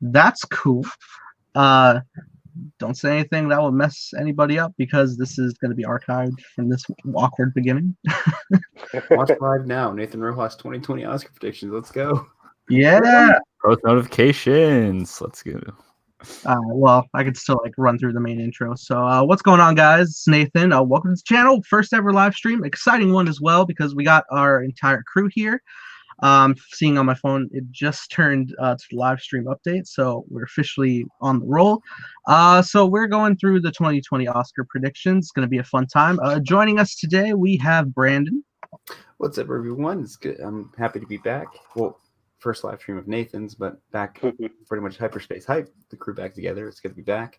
That's cool. Uh, don't say anything that will mess anybody up because this is going to be archived from this awkward beginning. Watch live now. Nathan Rojas 2020 Oscar predictions. Let's go. Yeah. Post notifications. Let's go. Well, I could still run through the main intro. So, what's going on, guys? It's Nathan. Welcome to the channel. First ever live stream. Exciting one as well because we got our entire crew here. Seeing on my phone, it just turned to the live stream update, so we're officially on the roll. So we're going through the 2020 Oscar predictions. It's going to be a fun time. Joining us today, we have Brandon. What's up, everyone? It's good. I'm happy to be back. Well, first live stream of Nathan's, but back pretty much hyperspace hype. The crew back together. It's good to be back.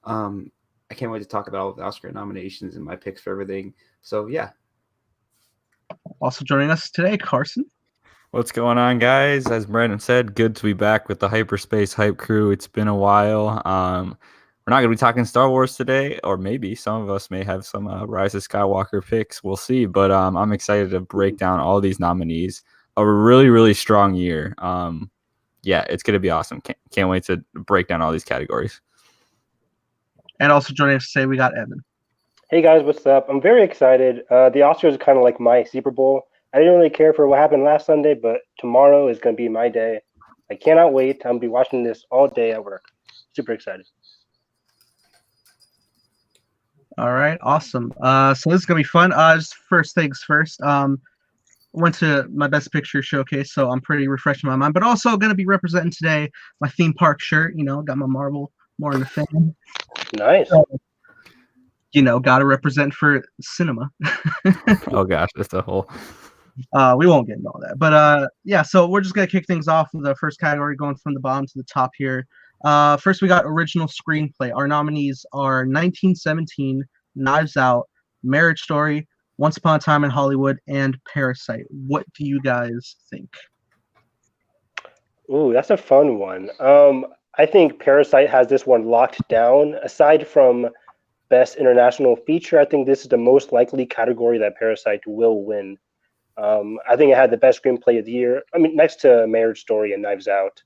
I can't wait to talk about all the Oscar nominations and my picks for everything. So yeah. Also joining us today, Carson. What's going on, guys? As Brandon said, good to be back with the Hyperspace Hype crew. It's been a while. We're not going to be talking Star Wars today, or maybe some of us may have some Rise of Skywalker picks. We'll see, but I'm excited to break down all these nominees. A really, really strong year. Yeah, it's going to be awesome. Can't wait to break down all these categories. And also joining us today, we got Evan. Hey, guys, what's up? I'm very excited. The Oscars are kind of like my Super Bowl. I didn't really care for what happened last Sunday, but tomorrow is going to be my day. I cannot wait. I'm going to be watching this all day at work. Super excited. All right, awesome. So this is going to be fun. Just first things first. Went to my Best Picture showcase, so I'm pretty refreshing my mind. But also going to be representing today my theme park shirt. Got my Marvel more in the fan. Nice. So, got to represent for cinema. Oh, gosh, that's a whole... We won't get into all that, but yeah, so we're just gonna kick things off with the first category, going from the bottom to the top here. First we got original screenplay. Our nominees are 1917, Knives Out, Marriage Story, Once Upon a Time in Hollywood, and Parasite. What do you guys think? Ooh, that's a fun one. I think Parasite has this one locked down. Aside from Best International Feature, I think this is the most likely category that Parasite will win. I think it had the best screenplay of the year. I mean, next to Marriage Story and Knives Out,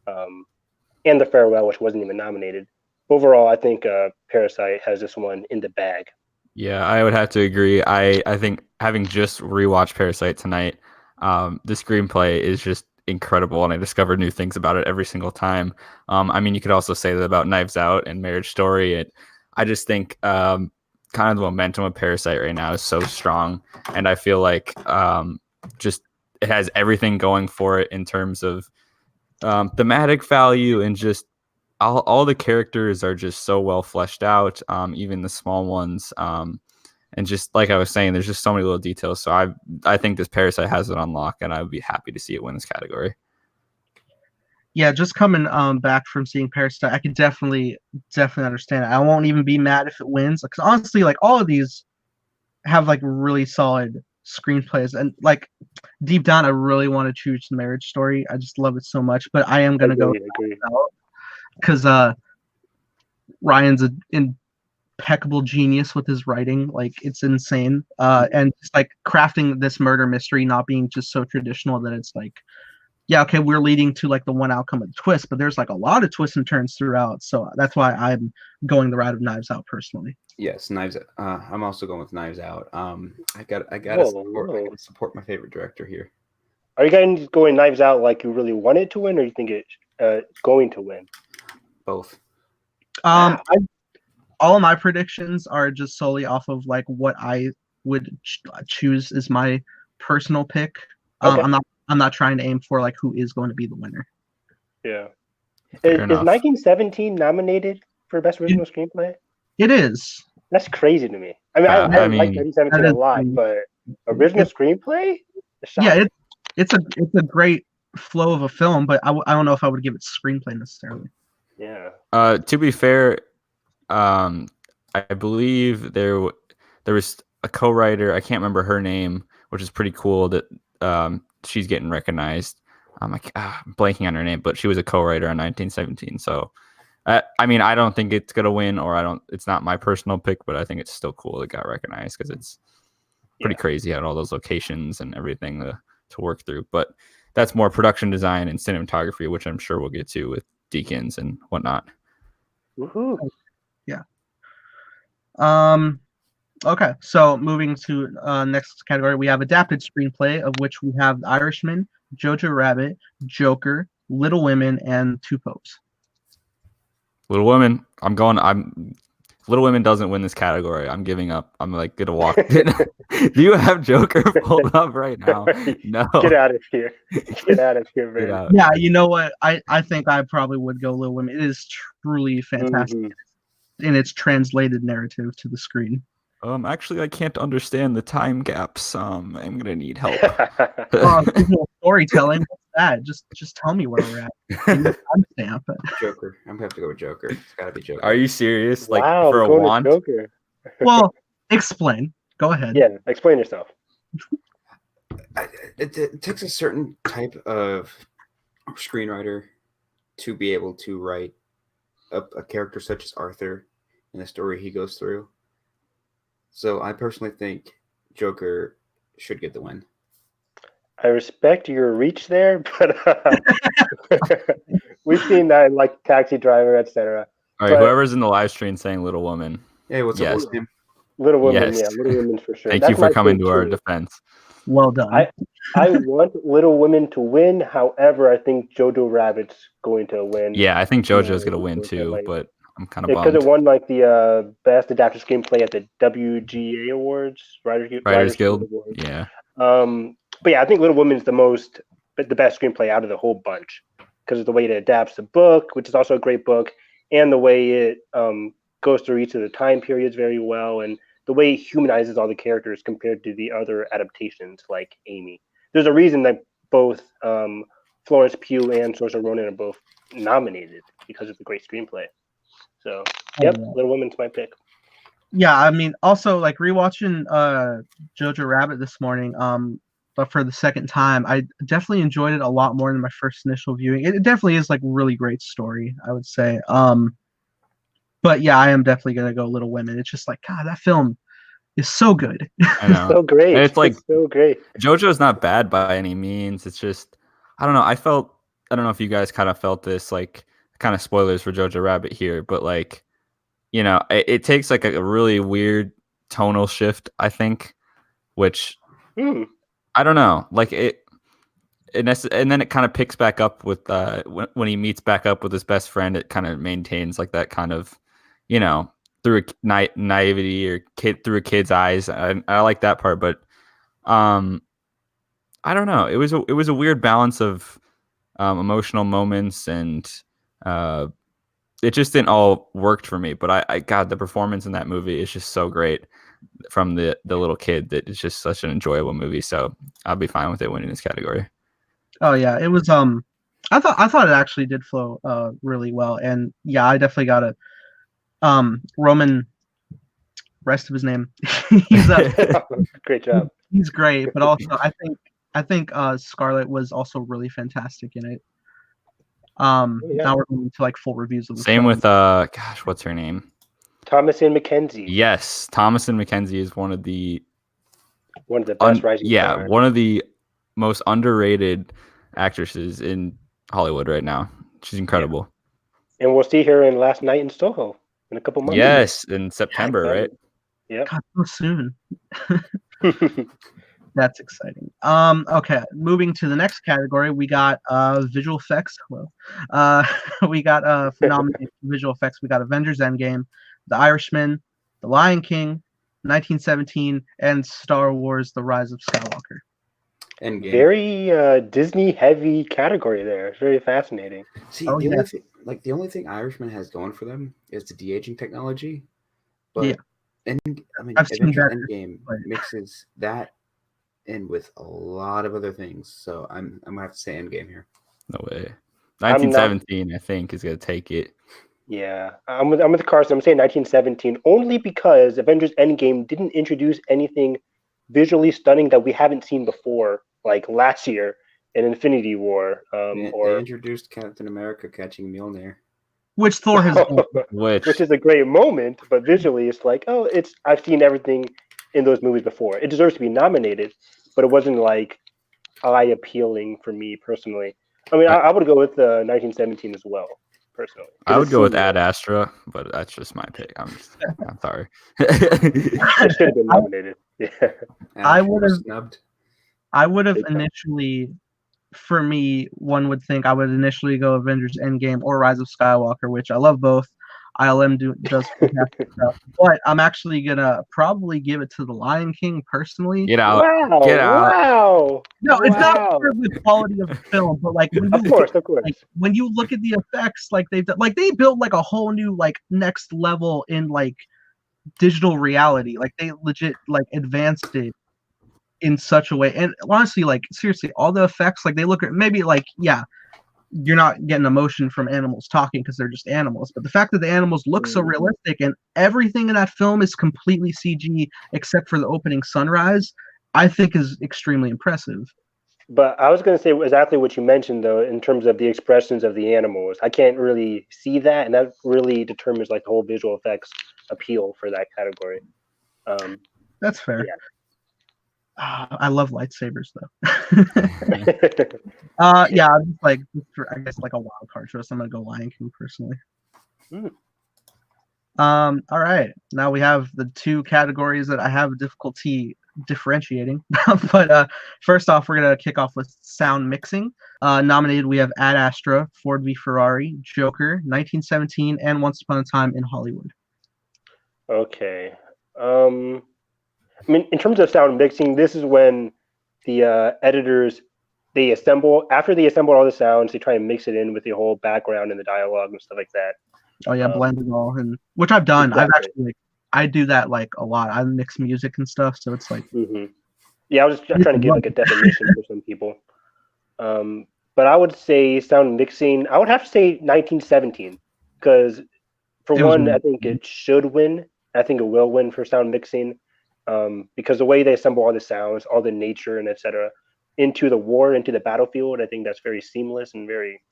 and The Farewell, which wasn't even nominated. Overall, I think Parasite has this one in the bag. Yeah, I would have to agree. I think having just rewatched Parasite tonight, the screenplay is just incredible, and I discover new things about it every single time. I mean, you could also say that about Knives Out and Marriage Story. I just think kind of the momentum of Parasite right now is so strong, and I feel like just it has everything going for it in terms of thematic value, and just all the characters are just so well fleshed out, even the small ones, and just like I was saying, there's just so many little details. So I think this Parasite has it on lock, and I would be happy to see it win this category. Yeah, just coming back from seeing Parasite, I can definitely understand it. I won't even be mad if it wins, because honestly, all of these have really solid screenplays, and deep down, I really want to choose the Marriage Story. I just love it so much, but I am gonna go because Ryan's an impeccable genius with his writing. It's insane, and just crafting this murder mystery, not being just so traditional that it's yeah, okay, we're leading to the one outcome of the twist, but there's a lot of twists and turns throughout. So that's why I'm going the route of Knives Out personally. Yes, Knives Out. I'm also going with Knives Out. I gotta support my favorite director here. Are you guys going Knives Out like you really want it to win, or you think it's going to win? Both. All of my predictions are just solely off of what I would choose as my personal pick. Okay. I'm not trying to aim for who is going to be the winner. Yeah. Is 1917 nominated for Best Original Screenplay? It is. That's crazy to me. I mean, I like 1917 a lot, but original screenplay? Yeah, it's a great flow of a film, but I don't know if I would give it screenplay necessarily. Yeah. To be fair, I believe there was a co-writer. I can't remember her name, which is pretty cool that she's getting recognized. I'm blanking on her name, but she was a co-writer on 1917. So, I mean, I don't think it's gonna win, it's not my personal pick, but I think it's still cool it got recognized because it's pretty crazy at all those locations and everything to work through. But that's more production design and cinematography, which I'm sure we'll get to with Deakins and whatnot. Woohoo. Yeah. Okay, so moving to next category, we have adapted screenplay, of which we have The Irishman, Jojo Rabbit, Joker, Little Women, and Two Popes. Little Women. Little Women doesn't win this category. I'm giving up. I'm like gonna walk. Do you have Joker pulled up right now? No. Get out of here. Get out of here, Get man. out. Yeah, you know what? I think I probably would go Little Women. It is truly fantastic in its translated narrative to the screen. Actually, I can't understand the time gaps. I'm gonna need help. Storytelling. What's that? Just tell me where we're at. Give me a timestamp. Joker. I'm gonna have to go with Joker. It's gotta be Joker. Are you serious? Like Wow, for a going to wand? Joker. Well, explain. Go ahead. Yeah, explain yourself. It takes a certain type of screenwriter to be able to write a character such as Arthur and the story he goes through. So I personally think Joker should get the win. I respect your reach there, but we've seen that in like Taxi Driver, etc. All right, But- whoever's in the live stream saying Little Woman. Hey, what's Yes. up, William? Little Women, Yes. yeah, Little Women for sure. Thank That's you for my coming pick, to our too. defense. Well done. I want Little Women to win. However, I think Jojo Rabbit's going to win. Yeah, I think JoJo's gonna Yeah, win it's too, like- but I'm kind of Because bummed. it won like the best adapted screenplay at the WGA Awards, Writers Guild. Awards. Yeah. But yeah, I think Little Women is the best screenplay out of the whole bunch because of the way it adapts the book, which is also a great book, and the way it goes through each of the time periods very well, and the way it humanizes all the characters compared to the other adaptations like Amy. There's a reason that both Florence Pugh and Saoirse Ronan are both nominated because of the great screenplay. So, yep, yeah. Little Women's my pick. Yeah, I mean, also like rewatching Jojo Rabbit this morning, but for the second time, I definitely enjoyed it a lot more than my first initial viewing. It definitely is like really great story, I would say. But yeah, I am definitely gonna go Little Women. It's just like God, that film is so good. I know. So great. And it's like so great. JoJo's not bad by any means. It's just I don't know. I don't know if you guys kind of felt this, like kind of spoilers for Jojo Rabbit here, but like, you know, it takes like a really weird tonal shift, I think, which I don't know, like and then it kind of picks back up with when he meets back up with his best friend. It kind of maintains like that kind of, you know, through a naivety or through a kid's eyes. I like that part, but I don't know. It was a weird balance of emotional moments, and it just didn't all worked for me. But I God, the performance in that movie is just so great from the little kid that it's just such an enjoyable movie. So I'll be fine with it winning this category. Oh yeah, it was I thought it actually did flow really well, and yeah, I definitely got it. Roman, rest of his name. He's Great job. he's great, but also I think Scarlett was also really fantastic in it. Yeah. Now we're going to like full reviews of the Same film. with gosh, what's her name? Thomasin McKenzie. Yes, Thomasin McKenzie is one of the best rising stars. one of the most underrated actresses in Hollywood right now. She's incredible. And we'll see her in Last Night in Soho in a couple months. Yes, in September, right? Yeah. God, so soon. That's exciting. Okay, moving to the next category, we got visual effects. Hello. We got phenomenal visual effects. We got Avengers Endgame, The Irishman, The Lion King, 1917, and Star Wars: The Rise of Skywalker. Endgame. Very Disney heavy category there. It's very fascinating. See, Oh, yeah. the only thing Irishman has going for them is the de-aging technology. But Yeah. I've seen Avengers better, Endgame but- mixes that in with a lot of other things. So I'm gonna have to say Endgame here. No way. 1917, I think, is gonna take it. Yeah, I'm with Carson. I'm saying 1917 only because Avengers Endgame didn't introduce anything visually stunning that we haven't seen before, like last year in Infinity War. They Or introduced Captain America catching Mjolnir. Which Thor has done. which is a great moment, but visually it's like, oh, I've seen everything in those movies before. It deserves to be nominated, but it wasn't like eye appealing for me personally. I mean, I would go with 1917 as well. personally. I would go with Ad. Ad Astra, but that's just my pick. I'm sorry. It should have been nominated. Yeah. I would have snubbed. I would have Big time. initially, for me, one would think I would initially go Avengers Endgame or Rise of Skywalker, which I love both. ILM does fantastic stuff, but I'm actually gonna probably give it to The Lion King personally. Get out. Wow! Get out. Wow! No, it's not Wow. for the quality of the film, but like when Of you course. like when you look at the effects, like they've done, like they built like a whole new like next level in like digital reality. Like they legit like advanced it in such a way, and honestly, like seriously, all the effects, like they look at maybe like you're not getting emotion from animals talking because they're just animals, but the fact that the animals look so realistic and everything in that film is completely CG except for the opening sunrise, I think is extremely impressive. But I was going to say exactly what you mentioned, though, in terms of the expressions of the animals. I can't really see that, and that really determines like the whole visual effects appeal for that category. That's fair. Yeah. I love lightsabers though. Yeah, I'm just like I guess like a wild card choice. I'm gonna go Lion King personally. All right, now we have the two categories that I have difficulty differentiating. But first off, we're gonna kick off with sound mixing. Nominated, we have Ad Astra, Ford v Ferrari, Joker, 1917, and Once Upon a Time in Hollywood. Okay. I mean, in terms of sound mixing, this is when the editors after they assemble all the sounds, they try and mix it in with the whole background and the dialogue and stuff like that. Oh yeah, blend it all, and which I've done. Exactly. I've actually I do that like a lot. I mix music and stuff, so it's like. Yeah, I was just trying to give like a definition for some people. But I would say sound mixing. I would have to say 1917 because for one, I think it should win. I think it will win for sound mixing. Because the way they assemble all the sounds, all the nature and etc. into the battlefield, I think that's very seamless and very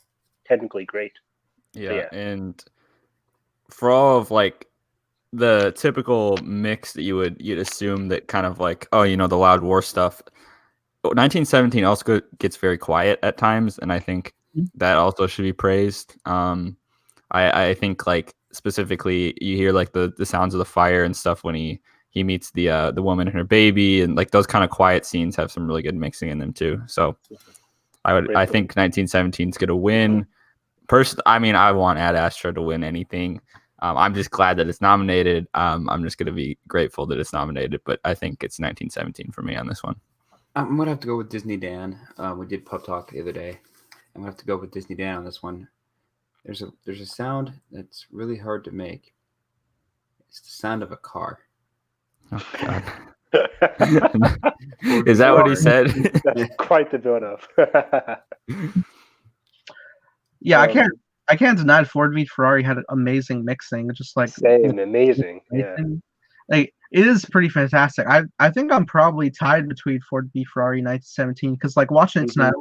technically great. Yeah, and for all of like the typical mix that you'd assume that kind of like, oh, the loud war stuff. 1917 also gets very quiet at times, and I think that also should be praised. I think like specifically you hear like the sounds of the fire and stuff when he meets the woman and her baby, and like those kind of quiet scenes have some really good mixing in them too. So I think 1917 is gonna win. I mean, I want Ad Astra to win anything. I'm just glad that it's nominated. I'm just gonna be grateful that it's nominated, but I think it's 1917 for me on this one. I'm gonna have to go with Disney Dan. We did Pub Talk the other day. I'm gonna have to go with Disney Dan on this one. There's a sound that's really hard to make. It's the sound of a car. Oh God. Is that what he said? That's quite the build-up. Yeah, I can't deny Ford v Ferrari had amazing mixing. Just like amazing. Yeah. Like it is pretty fantastic. I think I'm probably tied between Ford v Ferrari and 1917 because like watching it tonight,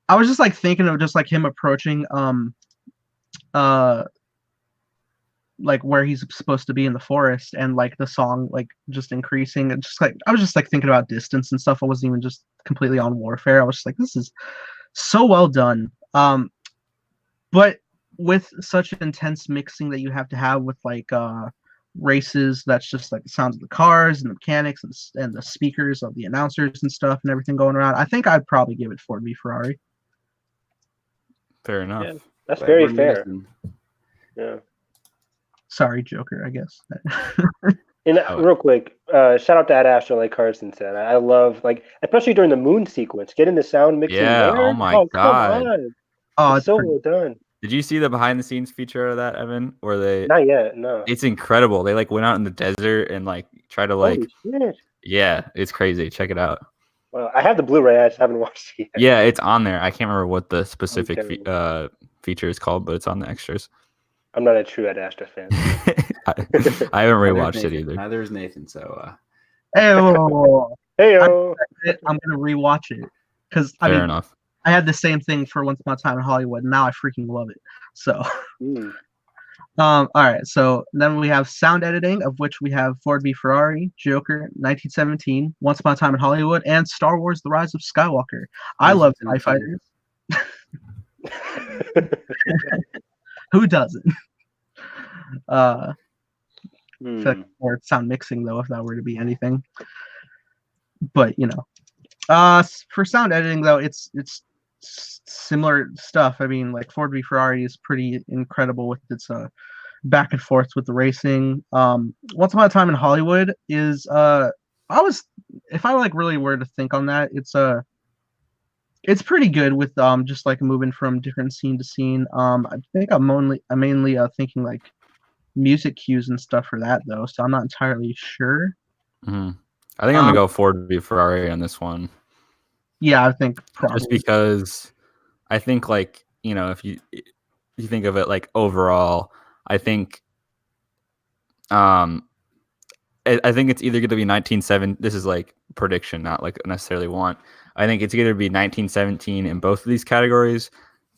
I was just like thinking of just like him approaching like where he's supposed to be in the forest, and like the song like just increasing, and just like I was just like thinking about distance and stuff. I wasn't even just completely on warfare. I was just like, this is so well done. But with such intense mixing that you have to have with like races, that's just like the sounds of the cars and the mechanics and the speakers of the announcers and stuff and everything going around, I think I'd probably give it Ford v Ferrari. Fair enough. Yeah, that's very fair. Yeah. Sorry, Joker, I guess. And real quick, shout out to Ad Astra, like Carson said. I love, like, especially during the moon sequence, getting the sound mixing there. Oh my God. Come on. Oh, it's so well done. Did you see the behind the scenes feature of that, Evan? Where they Not yet, no. It's incredible. They like went out in the desert and like try to like yeah, it's crazy. Check it out. Well, I have the Blu-ray, I just haven't watched it yet. Yeah, it's on there. I can't remember what the specific feature is called, but it's on the extras. I'm not a true Ad Astra fan. I haven't rewatched it either. Neither is Nathan, so Hey, I'm gonna rewatch it because fair enough. I had the same thing for Once Upon a Time in Hollywood, and now I freaking love it. So, all right. So then we have sound editing, of which we have Ford v Ferrari, Joker, 1917, Once Upon a Time in Hollywood, and Star Wars: The Rise of Skywalker. I love TIE Fighters. Who doesn't? I Hmm. feel like more sound mixing though, if that were to be anything. But for sound editing though, it's similar stuff. I mean, like Ford v Ferrari is pretty incredible with its back and forth with the racing. Once Upon a Time in Hollywood is if I like really were to think on that, it's pretty good with just like moving from different scene to scene. I think I'm mainly thinking like music cues and stuff for that though, so I'm not entirely sure. Mm-hmm. I think I'm gonna go Ford v Ferrari on this one. Yeah, I think probably just because I think like if you think of it like overall, I think I think it's either going to be 1970. This is like prediction, not like necessarily want. I think it's either be 1917 in both of these categories,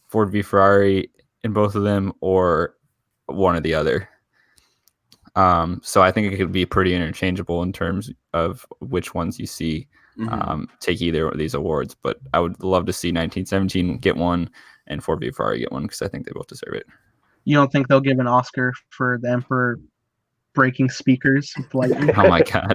Ford v Ferrari in both of them, or one or the other. So I think it could be pretty interchangeable in terms of which ones you see take either of these awards. But I would love to see 1917 get one and Ford v Ferrari get one because I think they both deserve it. You don't think they'll give an Oscar for the Emperor breaking speakers with lightning? Oh my god!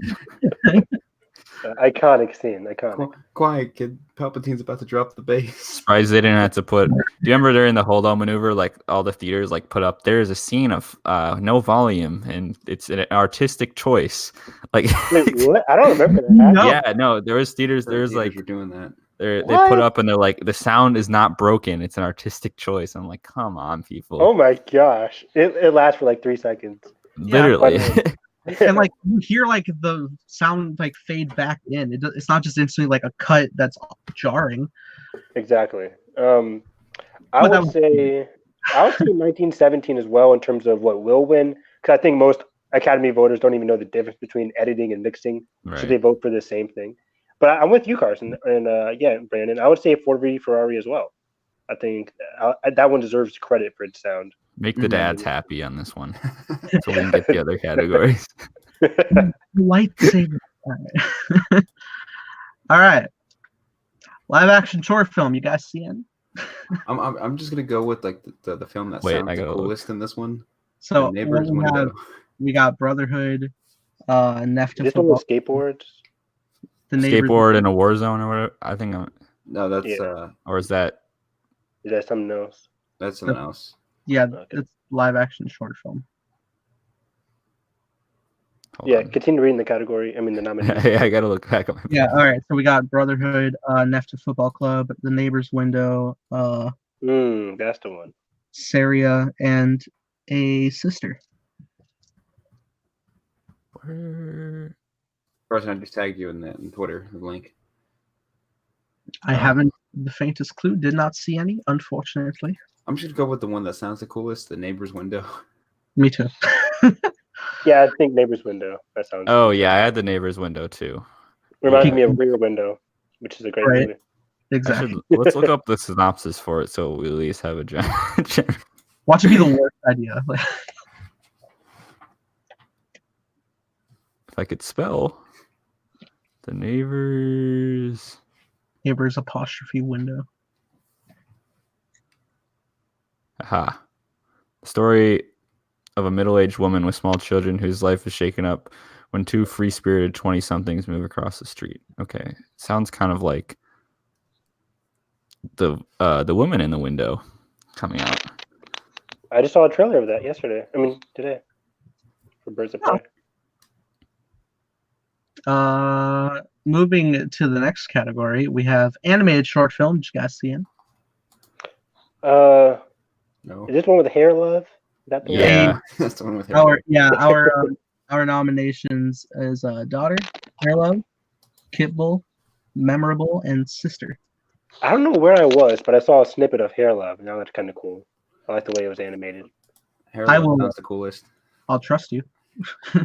Iconic scene. Iconic. Quiet, kid. Palpatine's about to drop the base. Surprised they didn't have to put. Do you remember during the hold on maneuver, like all the theaters like put up? There's a scene of no volume, and it's an artistic choice. Like, wait, what? I don't remember that. No. Yeah, no, there was theaters. There's like were doing that. they put up and they're like the sound is not broken. It's an artistic choice. I'm like, come on, people. Oh my gosh! It lasts for like 3 seconds. Literally. And like you hear like the sound like fade back in. It's not just instantly like a cut that's jarring. Exactly. I would say 1917 as well in terms of what will win, because I think most Academy voters don't even know the difference between editing and mixing, so they vote for the same thing. But I'm with you, Carson, and Brandon. I would say Ford v Ferrari as well. I think that one deserves credit for its sound. Make the dads happy on this one, so we can get the other categories. Lightsaber. All right. Live action short film. You guys see it? I'm just gonna go with like the film that sounds the coolest in this one. So we got Brotherhood, Nefta. This one with skateboards. The skateboard in a war zone or whatever. I think. No, that's or is that? Is that something else? That's something else. Yeah, it's live action short film. Continue reading the category. I mean the nomination. Yeah, I gotta look back at my all right. So we got Brotherhood, Nefta Football Club, The Neighbor's Window, that's the one. Saria, and A Sister. Carson, I just tagged you in Twitter, the link. I haven't the faintest clue. Did not see any, unfortunately. I'm just gonna go with the one that sounds the coolest, The Neighbor's Window. Me too. Yeah, I think Neighbor's Window. That sounds. Oh yeah, I had The Neighbor's Window too. Reminds me of Rear Window, which is a great movie. Exactly. Let's look up the synopsis for it so we at least have a general. Watch it be the worst idea. If I could spell The Neighbor's apostrophe window. Aha. Story of a middle-aged woman with small children whose life is shaken up when two free-spirited 20-somethings move across the street. Okay. Sounds kind of like the woman in the window coming out. I just saw a trailer of that today. For Birds of Prey. Moving to the next category, we have animated short film. Did you guys see it? No. Is this one with Hair Love? Is that the Yeah. That's the one with Hair Love. Our nominations is Daughter, Hair Love, Kit Bull, Memorable, and Sister. I don't know where I was, but I saw a snippet of Hair Love, and now that's kind of cool. I like the way it was animated. Hair Love sounds the coolest. I'll trust you.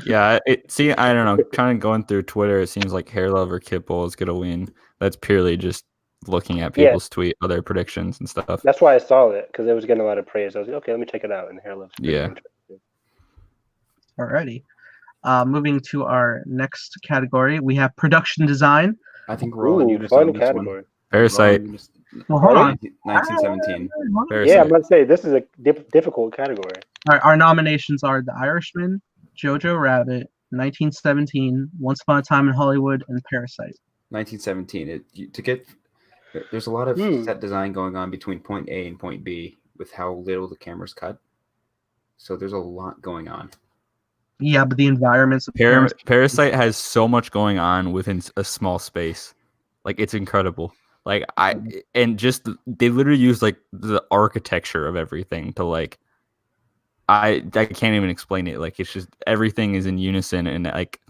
Yeah, I don't know. Kind of going through Twitter, it seems like Hair Love or Kit Bull is gonna win. That's purely just looking at people's tweet, other predictions and stuff. That's why I saw it, because it was getting a lot of praise. I was like, okay, let me check it out. And Hair Love's Alrighty. Moving to our next category, we have production design. I think we're all in unison on this category. one. Parasite. Well, hold on. 1917. Parasite. Yeah, I'm gonna say this is a difficult category. Our nominations are The Irishman, Jojo Rabbit, 1917, Once Upon a Time in Hollywood, and Parasite. 1917. There's a lot of set design going on between point A and point B with how little the camera's cut. So there's a lot going on. Yeah, but the environments of Parasite has so much going on within a small space. Like, it's incredible. Like, and just they literally use like the architecture of everything to like I can't even explain it. Like, it's just everything is in unison, and like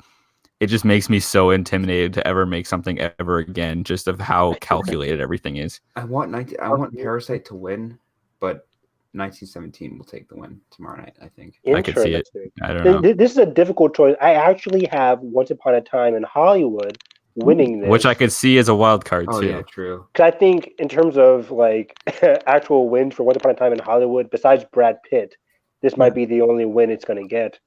it just makes me so intimidated to ever make something ever again, just of how calculated everything is. I want Parasite to win, but 1917 will take the win tomorrow night, I think. I could see it. I don't know. This is a difficult choice. I actually have Once Upon a Time in Hollywood winning this, which I could see as a wild card too. Yeah, true. Because I think in terms of like actual wins for Once Upon a Time in Hollywood, besides Brad Pitt, this might be the only win it's going to get.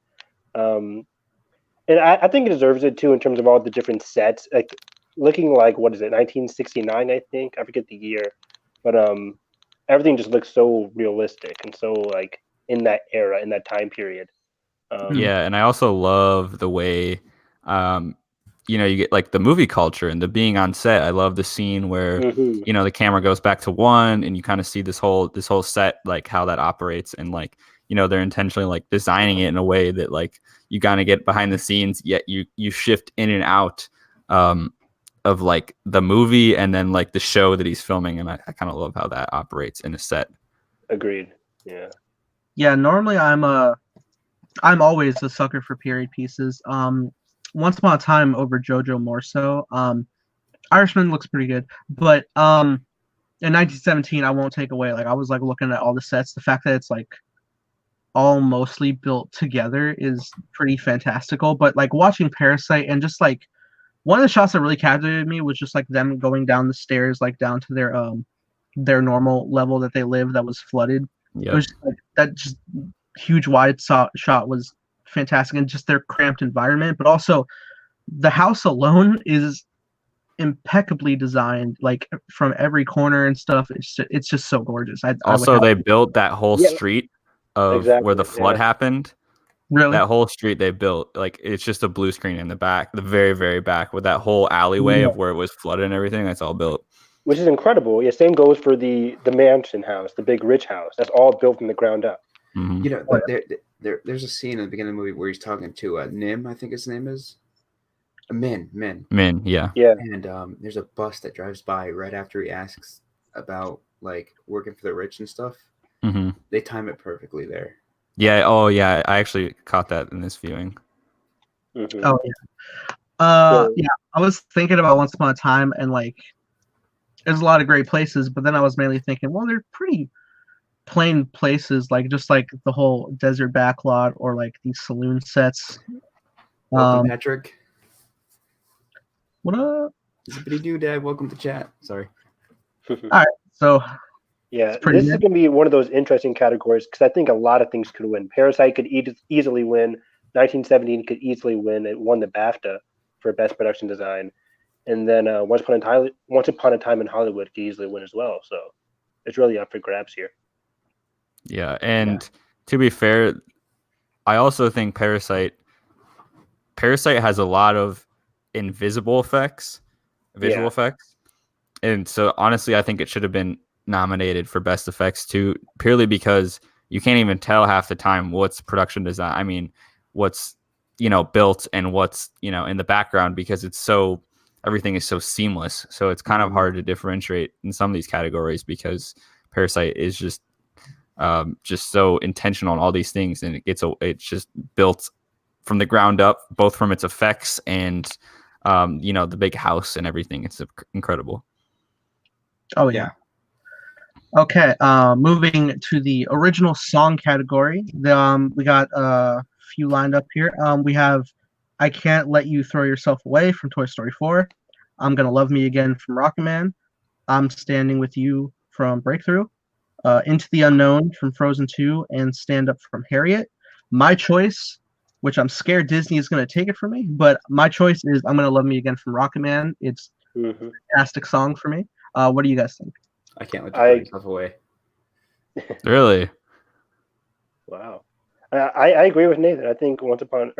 And I think it deserves it too in terms of all the different sets. Like looking like, what is it, 1969? I think, I forget the year, but everything just looks so realistic and so like in that era, in that time period. Yeah, and I also love the way, you get like the movie culture and the being on set. I love the scene where the camera goes back to one, and you kind of see this whole set, like how that operates, and like they're intentionally like designing it in a way that like you kind of get behind the scenes, yet you shift in and out of like the movie and then like the show that he's filming, and I kind of love how that operates in a set. Agreed. Yeah. Yeah. Normally, I'm always a sucker for period pieces. Once Upon a Time over JoJo more so. Irishman looks pretty good, but in 1917, I won't take away. Like I was like looking at all the sets. The fact that it's like all mostly built together is pretty fantastical. But like watching Parasite and just like one of the shots that really captivated me was just like them going down the stairs, like down to their normal level that they live that was flooded. Yeah, it was just, like, that just huge wide shot was fantastic, and just their cramped environment. But also, the house alone is impeccably designed, like from every corner and stuff. It's just so gorgeous. They built that whole street of where the flood happened. Really? That whole street they built, like it's just a blue screen in the back, the very, very back, with that whole alleyway of where it was flooded and everything. That's all built. Which is incredible. Yeah, same goes for the mansion house, the big rich house. That's all built from the ground up. Mm-hmm. There's a scene in the beginning of the movie where he's talking to Nim, I think his name is. Min, yeah. And there's a bus that drives by right after he asks about like working for the rich and stuff. Mm-hmm. They time it perfectly there. Yeah. Oh, yeah. I actually caught that in this viewing. Mm-hmm. Oh yeah. Yeah. I was thinking about Once Upon a Time, and like, there's a lot of great places, but then I was mainly thinking, well, they're pretty plain places, like just like the whole desert backlot or like these saloon sets. Welcome, Patrick. What up? Zippity doo dad. Welcome to chat. Sorry. All right. So. Yeah, this is going to be one of those interesting categories because I think a lot of things could win. Parasite could easily win. 1917 could easily win. It won the BAFTA for Best Production Design. And then Once Upon a Time in Hollywood could easily win as well. So it's really up for grabs here. Yeah, and to be fair, I also think Parasite has a lot of invisible effects, visual effects. And so honestly, I think it should have been nominated for best effects too, purely because you can't even tell half the time what's production design. I mean, what's built and what's in the background, because everything is so seamless. So it's kind of hard to differentiate in some of these categories because Parasite is just so intentional in all these things, and it's just built from the ground up, both from its effects and the big house and everything. It's incredible. Oh yeah. Okay, moving to the original song category. We got a few lined up here. We have I Can't Let You Throw Yourself Away from Toy Story 4. I'm Gonna Love Me Again from Rocketman. I'm Standing With You from Breakthrough. Into the Unknown from Frozen 2, and Stand Up from Harriet. My choice, which I'm scared Disney is going to take it from me, but my choice is I'm Gonna Love Me Again from Rocketman. It's a fantastic song for me. What do you guys think? I can't let you throw yourself away. Really? Wow. I agree with Nathan. I think I'm gonna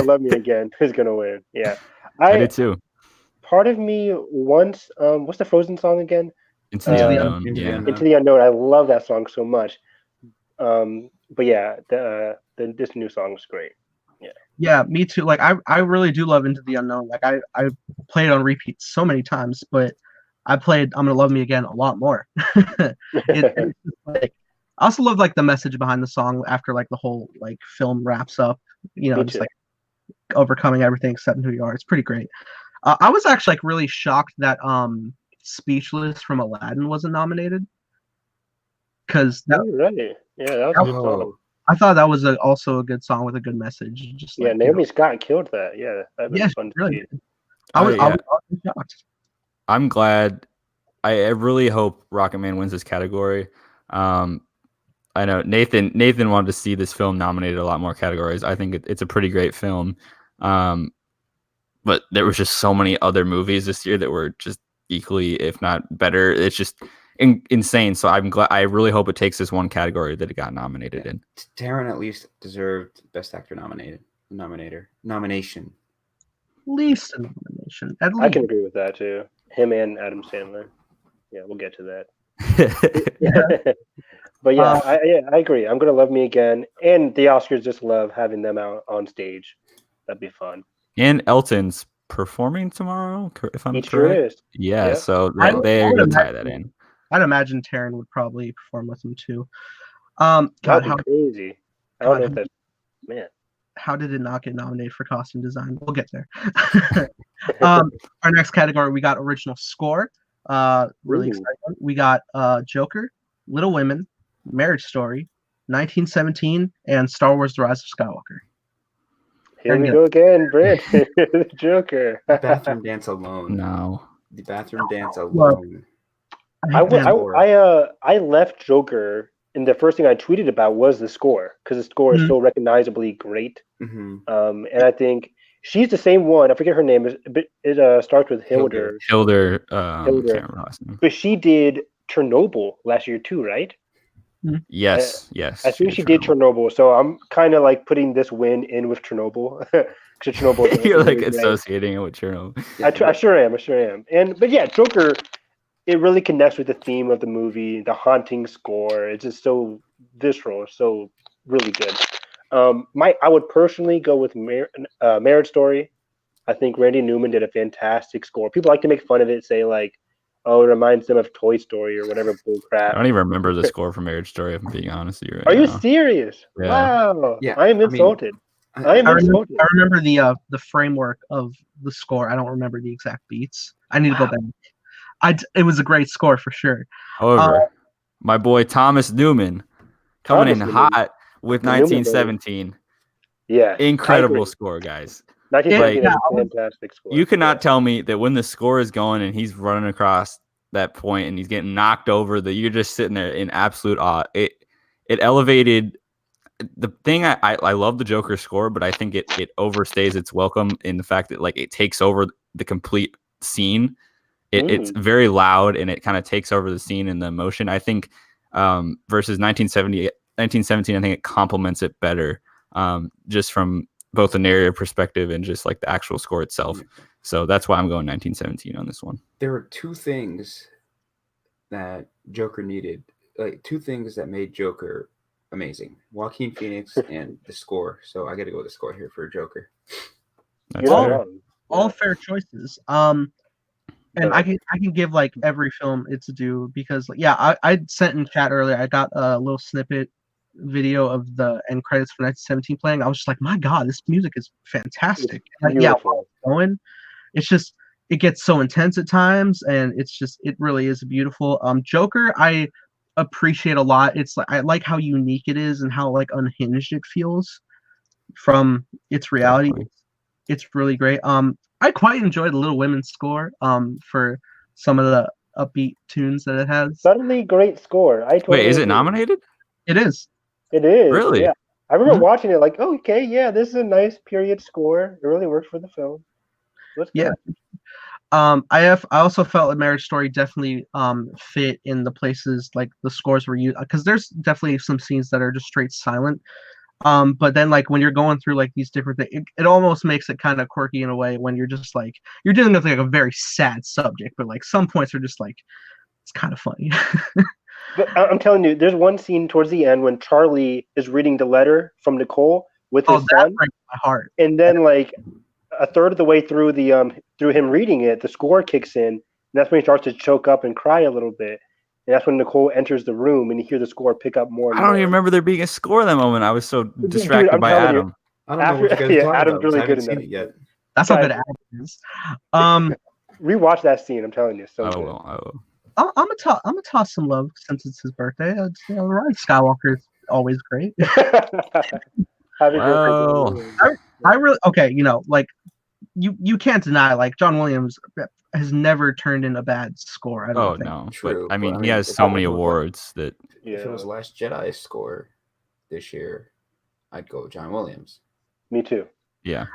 love me again is gonna win. Yeah. I did too. Part of me wants what's the Frozen song again? Into the Unknown. Into the Yeah. Unknown. Into the Unknown. I love that song so much. But yeah, this new song is great. Yeah, me too. Like I really do love Into the Unknown. Like I played it on repeat so many times, but I played I'm Gonna Love Me Again a lot more. It's just, like, I also love like the message behind the song after like the whole like film wraps up. You know, Me just too. like overcoming everything except who you are. It's pretty great. I was actually like really shocked that Speechless from Aladdin wasn't nominated because Right. Yeah, that was a good song. Oh, I thought that was also a good song with a good message. Just Yeah, like Naomi Scott killed that. Yeah, that'd been yeah, fun to really. see. I was yeah. shocked. I'm glad. I really hope Rocket Man wins this category. I know Nathan wanted to see this film nominated a lot more categories. I think it's a pretty great film. But there was just so many other movies this year that were just equally, if not better. It's just insane. So I'm glad. I really hope it takes this one category that it got nominated in. Taron at least deserved Best Actor nomination. Least a nomination. At I can least. agree with that too. Him and Adam Sandler. Yeah, we'll get to that. But yeah, I agree. I'm Gonna Love Me Again, and the Oscars just love having them out on stage. That'd be fun. And Elton's performing tomorrow, if I'm He sure correct. is. Yeah, Yeah. so I they're would gonna tie imagine- that in. I'd imagine Taryn would probably perform with him too. That'd God, be how crazy. I don't know if that's man. how did it not get nominated for costume design? We'll get there. Our next category, we got original score. Really Ooh. exciting. We got Joker, Little Women, Marriage Story, 1917, and Star Wars: The Rise of Skywalker. Here we Very go again, Brent. The Joker. The bathroom dance alone. No. The bathroom dance alone. I left Joker, and the first thing I tweeted about was the score because the score is so recognizably great. Mm-hmm. And I think she's the same one. I forget her name. It starts with Hilder. Hilder. Can't remember her last name. But she did Chernobyl last year too, right? Yes. I think she did Chernobyl. So I'm kind of like putting this win in with Chernobyl. Chernobyl. You're like associating it with Chernobyl. I sure am. But yeah, Joker. It really connects with the theme of the movie, the haunting score. It's just so visceral, so really good. I would personally go with Marriage Story. I think Randy Newman did a fantastic score. People like to make fun of it, say like, "Oh, it reminds them of Toy Story or whatever bullcrap." I don't even remember the score for Marriage Story, if I'm being honest with you right Are you now. serious? Yeah. Wow. Yeah, I am insulted. I remember the framework of the score. I don't remember the exact beats. I need to go back. It was a great score for sure. However, my boy Thomas Newman coming in hot with 1917. Yeah. Incredible score, guys. 1917 is a fantastic score. You cannot tell me that when the score is going and he's running across that point and he's getting knocked over, that you're just sitting there in absolute awe. It elevated the thing. I love the Joker score, but I think it overstays its welcome in the fact that like it takes over the complete scene. It's very loud and it kind of takes over the scene and the emotion. I think versus 1917, I think it complements it better just from both the narrative perspective and just like the actual score itself. So that's why I'm going 1917 on this one. There were two things that Joker needed, like two things that made Joker amazing: Joaquin Phoenix and the score. So I got to go with the score here for Joker. That's all fair choices. And I can give like every film its due because I sent in chat earlier. I got a little snippet video of the end credits for 1917 playing. I was just like, my God, this music is fantastic. Going, it's just it gets so intense at times, and it really is beautiful. Joker, I appreciate a lot. It's like I like how unique it is and how like unhinged it feels from its reality. Definitely. It's really great. I quite enjoyed the Little Women score for some of the upbeat tunes that it has. Suddenly great score. Wait, is it nominated? It is. It is. Really? Yeah. I remember watching it like, oh, okay, yeah, this is a nice period score. It really works for the film. Yeah. I also felt that Marriage Story definitely fit in the places like the scores were used, because there's definitely some scenes that are just straight silent. But then like when you're going through like these different things, it almost makes it kind of quirky in a way when you're just like you're dealing with like a very sad subject, but like some points are just like it's kind of funny. But I'm telling you, there's one scene towards the end when Charlie is reading the letter from Nicole with his that son, breaks my heart. and then like a third of the way through through him reading it, the score kicks in, and that's when he starts to choke up and cry a little bit. And that's when Nicole enters the room, and you hear the score pick up more and I don't more. even remember there being a score at that moment. I was so Dude, distracted I'm by telling you, Adam. I don't know what you guys are talking Adam's about. really I good haven't in seen that. it yet. That's how Guys, good Adam is. Um, Rewatch that scene. I'm telling you, so I good. will. I will. I'm gonna toss some love since it's his birthday. Rise Skywalker is always great. Happy Well, birthday. I really okay. Like you can't deny like John Williams has never turned in a bad score. I don't Oh think. no, True, but I mean, but, he has if so it many was awards that if it was Yeah, Last Jedi score this year, I'd go with John Williams. me too. yeah.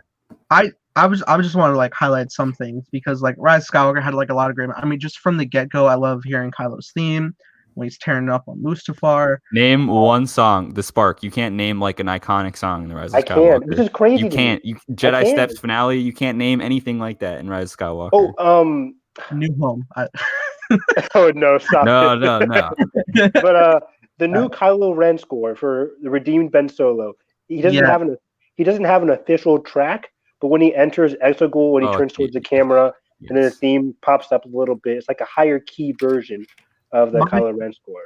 I just want to like highlight some things because like Rise of Skywalker had like a lot of great. I mean, just from the get go, I love hearing Kylo's theme when he's tearing up on Mustafar. Name one song, The Spark. You can't name like an iconic song in the Rise of I Skywalker. can't. This is crazy. You to can't. Me. You Jedi can't. Steps finale. You can't name anything like that in Rise of Skywalker. Oh, New Home. oh no, stop no, it. no, no. But the new Kylo Ren score for the redeemed Ben Solo, he doesn't Yeah. have an official track, but when he enters Exegol, when he turns towards the camera, yes. and then the theme pops up a little bit, it's like a higher key version of the Kylo Ren score.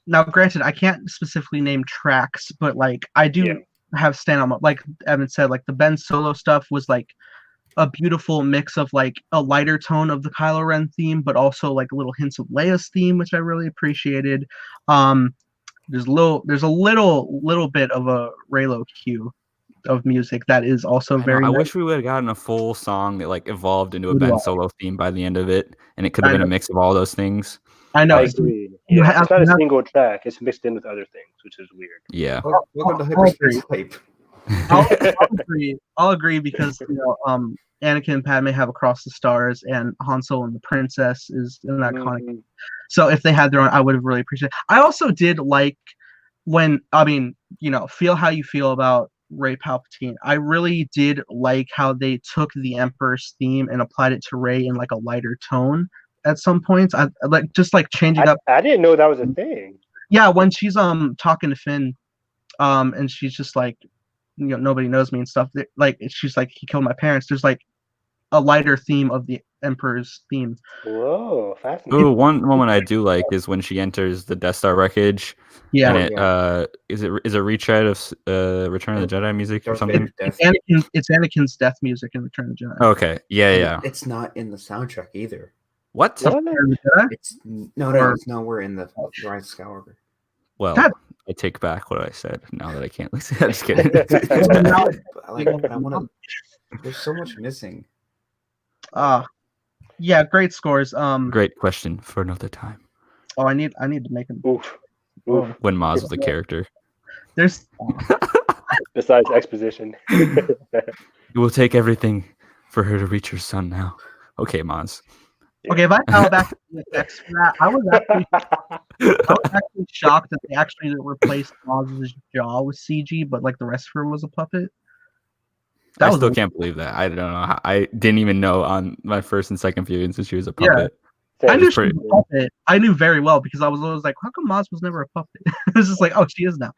Now, granted, I can't specifically name tracks, but like I do have stand on like Evan said, like the Ben Solo stuff was like a beautiful mix of like a lighter tone of the Kylo Ren theme, but also like little hints of Leia's theme, which I really appreciated. There's a little bit of a Reylo cue of music that is also very. I nice. wish we would have gotten a full song that like evolved into a Would Ben love. Solo theme by the end of it, and it could have been a mix of all those things. I know. I agree. Yeah, it's not a single track; it's mixed in with other things, which is weird. Yeah. Welcome to Hyperspace Hype. I'll agree because Anakin and Padme have Across the Stars, and Han Solo and the Princess is an iconic. Mm-hmm. So if they had their own, I would have really appreciated. I also did like when feel how you feel about Rey Palpatine. I really did like how they took the Emperor's theme and applied it to Rey in like a lighter tone at some points. I like just like changing up. I didn't know that was a thing. Yeah, when she's talking to Finn, and she's just like, nobody knows me and stuff. Like she's like, he killed my parents. There's like a lighter theme of the Emperor's theme. Whoa, fascinating. Ooh, one moment I do like is when she enters the Death Star wreckage. Yeah. And it is a retread of Return of the Jedi music or something? It's Anakin's death music in Return of the Jedi. Okay. Yeah. It's not in the soundtrack either. What? It's it's nowhere in the Rise of Skywalker. Well, I take back what I said now that I can't listen. I'm just kidding. But I want to. There's so much missing. Yeah, great scores. Great question for another time. Oh, I need to make him. Oof. When Maz was a character. There's besides exposition. It will take everything for her to reach her son now. Okay, Maz. Okay, if I fell back to the effects for that, I was actually shocked that they actually replaced Maz's jaw with CG, but like the rest of her was a puppet. I still can't believe that. I don't know. I didn't even know on my first and second viewing since she was a puppet. Yeah. I knew she was a puppet. I knew very well because I was always like, how come Maz was never a puppet? It was just like, oh, she is now.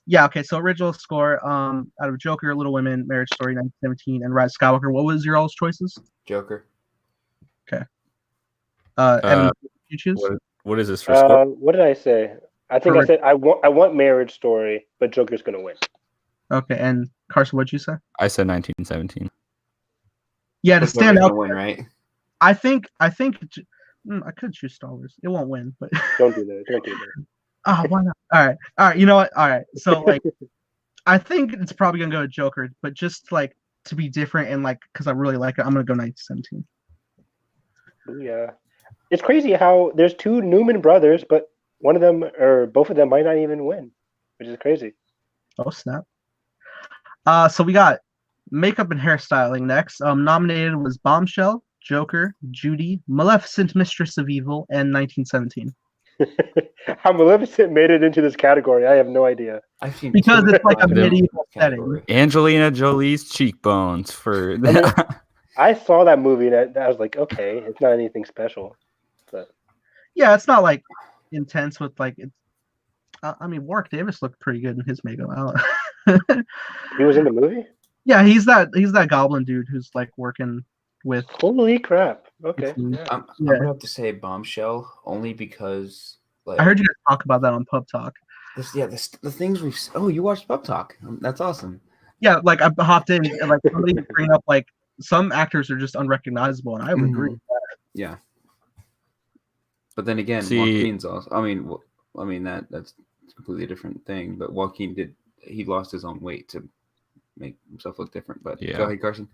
Yeah, okay, so original score, out of Joker, Little Women, Marriage Story, 1917, and Rise of Skywalker. What was your all's choices? Joker. Okay. Evan, you choose? What is this for score? What did I say? I think I said I want Marriage Story, but Joker's gonna win. Okay, and Carson, what'd you say? I said 1917. Yeah, to stand out. Win, right? I think I could choose Star Wars. It won't win, but don't do that. Don't do that. Oh, why not? All right. You know what? All right. So like, I think it's probably gonna go to Joker, but just like to be different and like because I really like it, I'm gonna go 1917. Yeah, it's crazy how there's two Newman brothers, but one of them or both of them might not even win, which is crazy. Oh snap! So we got makeup and hairstyling next. Nominated was Bombshell, Joker, Judy, Maleficent, Mistress of Evil, and 1917. How Maleficent made it into this category, I have no idea. I've seen Because two it's like a in this medieval category. Angelina Jolie's cheekbones for. I saw that movie and I was like, okay, it's not anything special. But Yeah, it's not like intense with like it's. I mean, Warwick Davis looked pretty good in his makeup. he was in the movie? Yeah, he's that goblin dude who's like working with. Holy crap. Okay. Yeah. I'm gonna have to say Bombshell only because like I heard you guys talk about that on Pub Talk. the things we've. Oh, you watched Pub Talk? That's awesome. Yeah, like I hopped in and like somebody was bringing up like some actors are just unrecognizable, and I would agree. Yeah. But then again, See- Joaquin's also. I mean that's a completely different thing. But Joaquin he lost his own weight to make himself look different. But Yeah. go ahead, Carson.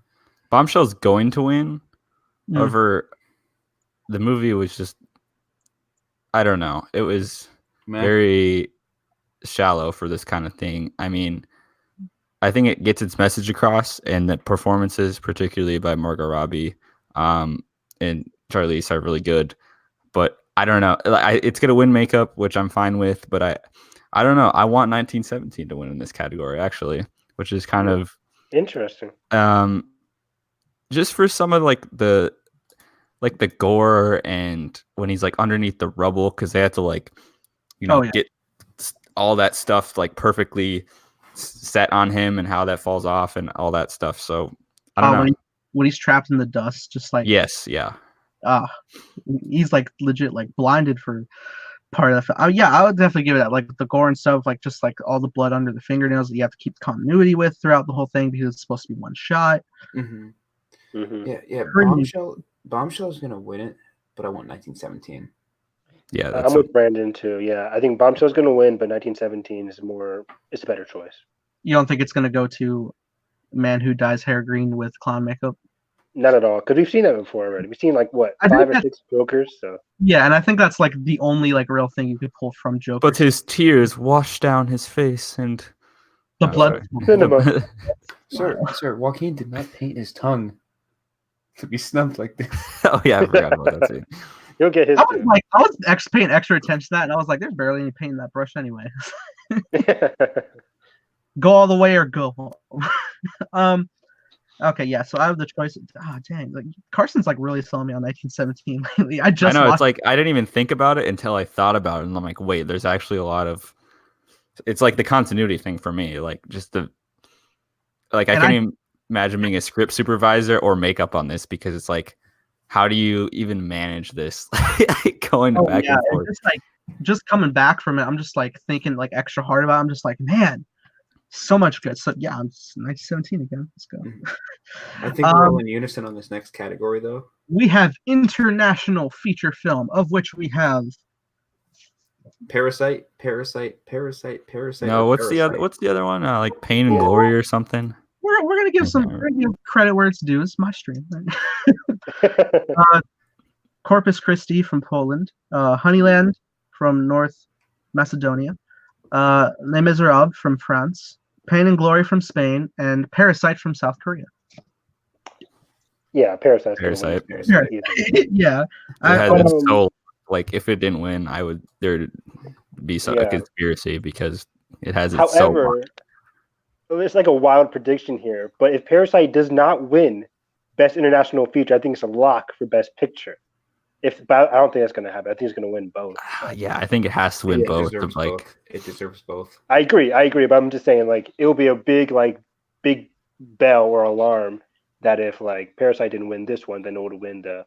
Bombshell's going to win. Mm. However, the movie was just, I don't know. It was Meh. very shallow for this kind of thing. I mean, I think it gets its message across, and the performances, particularly by Margot Robbie and Charlize, are really good. But I don't know. It's going to win makeup, which I'm fine with. But I don't know. I want 1917 to win in this category, actually, which is kind of interesting. Just for some of like the gore and when he's like underneath the rubble because they have to like get all that stuff like perfectly set on him and how that falls off and all that stuff. So I don't know. When he's trapped in the dust, just like yeah. He's like legit like blinded for part of the yeah, I would definitely give it that. Like the gore and stuff, like just like all the blood under the fingernails that you have to keep continuity with throughout the whole thing because it's supposed to be one shot. Mm-hmm. Mm-hmm. Yeah. Bombshell is gonna win it, but I want 1917. Yeah, I'm with Brandon too. Yeah, I think Bombshell's gonna win, but 1917 is it's a better choice. You don't think it's gonna go to Man Who Dyes Hair Green with clown makeup? Not at all, because we've seen that before already. We've seen like what 5 or 6 Jokers. So yeah, and I think that's like the only like real thing you could pull from Joker. But his tears washed down his face and the blood. Cinema. Sir, Joaquin did not paint his tongue to be snubbed like this. Oh yeah, I forgot about that scene. You'll get his. I was paying extra attention to that, and I was like, "There's barely any paint in that brush anyway." Go all the way or go home. Okay, yeah. So I have the choice. Dang! Like Carson's like really selling me on 1917 lately. I know it's like I didn't even think about it until I thought about it, and I'm like, wait, there's actually a lot of. It's like the continuity thing for me, like just the. Like I can't even imagine being a script supervisor or makeup on this because it's like, how do you even manage this? Going back and forth. Just coming back from it, I'm just like thinking like extra hard about it. I'm just like, man, so much good. So yeah, I'm 1917 again. Let's go. I think we're all in unison on this next category though. We have international feature film, of which we have Parasite. No, what's the other one? Like Pain and Glory or something. We're gonna give credit where it's due. It's my stream. Corpus Christi from Poland, Honeyland from North Macedonia, Les Miserables from France, Pain and Glory from Spain, and Parasite from South Korea. Yeah, Parasite. Yeah, so like if it didn't win, there'd be a conspiracy because it has it. However, it's like a wild prediction here, but if Parasite does not win Best International Feature, I think it's a lock for Best Picture. But I don't think that's going to happen. I think it's going to win both. Yeah, I think it has to win both. It deserves both. I agree, but I'm just saying, like, it will be a big bell or alarm that if like Parasite didn't win this one, then it would win the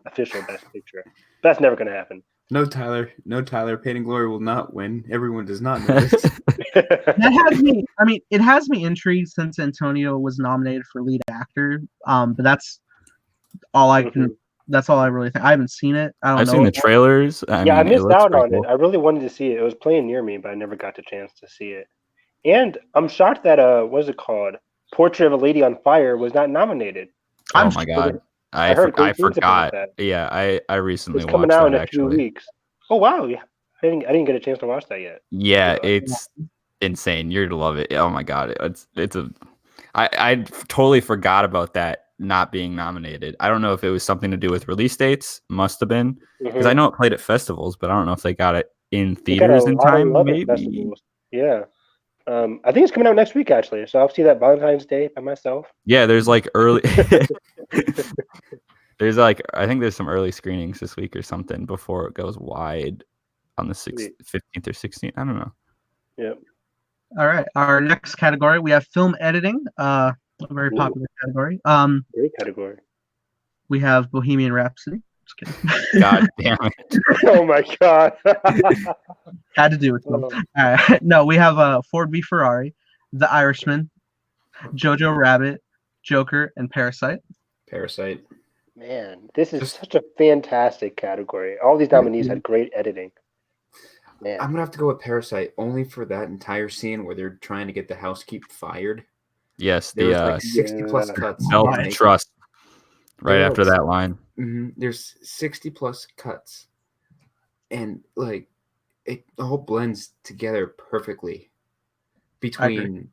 official Best Picture. But that's never going to happen. No, Tyler. Pain and Glory will not win. Everyone does not know this. It has me intrigued since Antonio was nominated for lead actor. But that's all I can. That's all I really think. I haven't seen it. I've seen the trailers. I missed out on it. I really wanted to see it. It was playing near me, but I never got the chance to see it. And I'm shocked that what is it called? Portrait of a Lady on Fire was not nominated. Oh my god. I forgot. Yeah, I recently watched coming out that, in a few weeks. Oh wow! Yeah, I didn't get a chance to watch that yet. Yeah, it's insane. You're gonna love it. Oh my god, I totally forgot about that not being nominated. I don't know if it was something to do with release dates. Must have been, because I Mhm. know it played at festivals, but I don't know if they got it in It got a theaters in lot of time. love at Maybe. festivals. Yeah. I think it's coming out next week actually, so I'll see that Valentine's Day by myself. Yeah, there's like early. There's like I think there's some early screenings this week or something before it goes wide on the 15th or 16th. I don't know. Yep. All right, our next category we have film editing. A very Ooh. popular category. Great category. We have Bohemian Rhapsody. Just kidding. God damn it. Oh my god. Had to do with them. Oh. No, we have Ford v Ferrari, The Irishman, Jojo Rabbit, Joker, and Parasite. Parasite. Man, this is such a fantastic category. All these nominees had great editing. Man. I'm gonna have to go with Parasite only for that entire scene where they're trying to get the housekeeper fired. Yes, There was the like 60 plus cuts. self-trust right after that line. There's 60 plus cuts, and like it all blends together perfectly between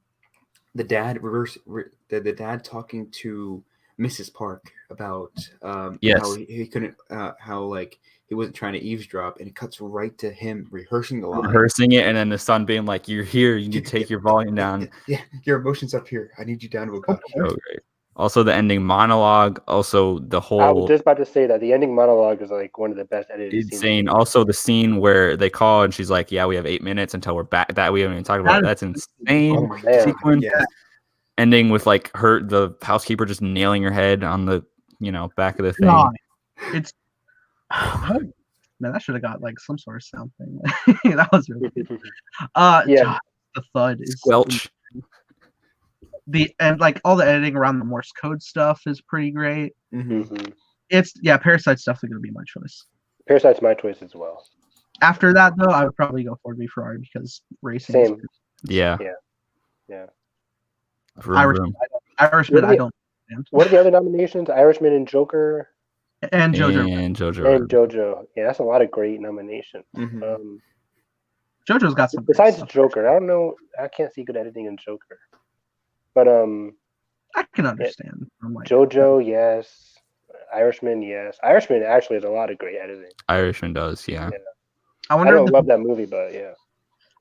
the dad the dad talking to Mrs. Park about how he couldn't how like he wasn't trying to eavesdrop, and it cuts right to him rehearsing the line, and then the son being like, "You're here, you need to take your volume down." Yeah, your emotions up here. I need you down to about here. So great. Also, the ending monologue. Also, the whole. I was just about to say that the ending monologue is like one of the best edited scenes. Insane. Also, the scene where they call and she's like, "Yeah, we have 8 minutes until we're back." That we haven't even talked about. That's insane. Oh my God, sequence. yes. Ending with like the housekeeper just nailing her head on the back of the thing. God, it's man, that should have got like some sort of sound thing. That was really good. Yeah, the thud is Squelch. And like all the editing around the Morse code stuff is pretty great. It's Parasite's definitely gonna be my choice. Parasite's my choice as well. After that though, I would probably go Ford v Ferrari because racing. Same. Yeah. Irishman. I don't. What are the other nominations? Irishman and Joker. And Jojo. And Jojo. And Jojo. Yeah, that's a lot of great nominations. Jojo's got some. Besides Joker, I don't know. I can't see good editing in Joker. But I can understand. Jojo, yes. Irishman, yes. Irishman actually has a lot of great editing. Irishman does, yeah. I don't love that movie, but yeah.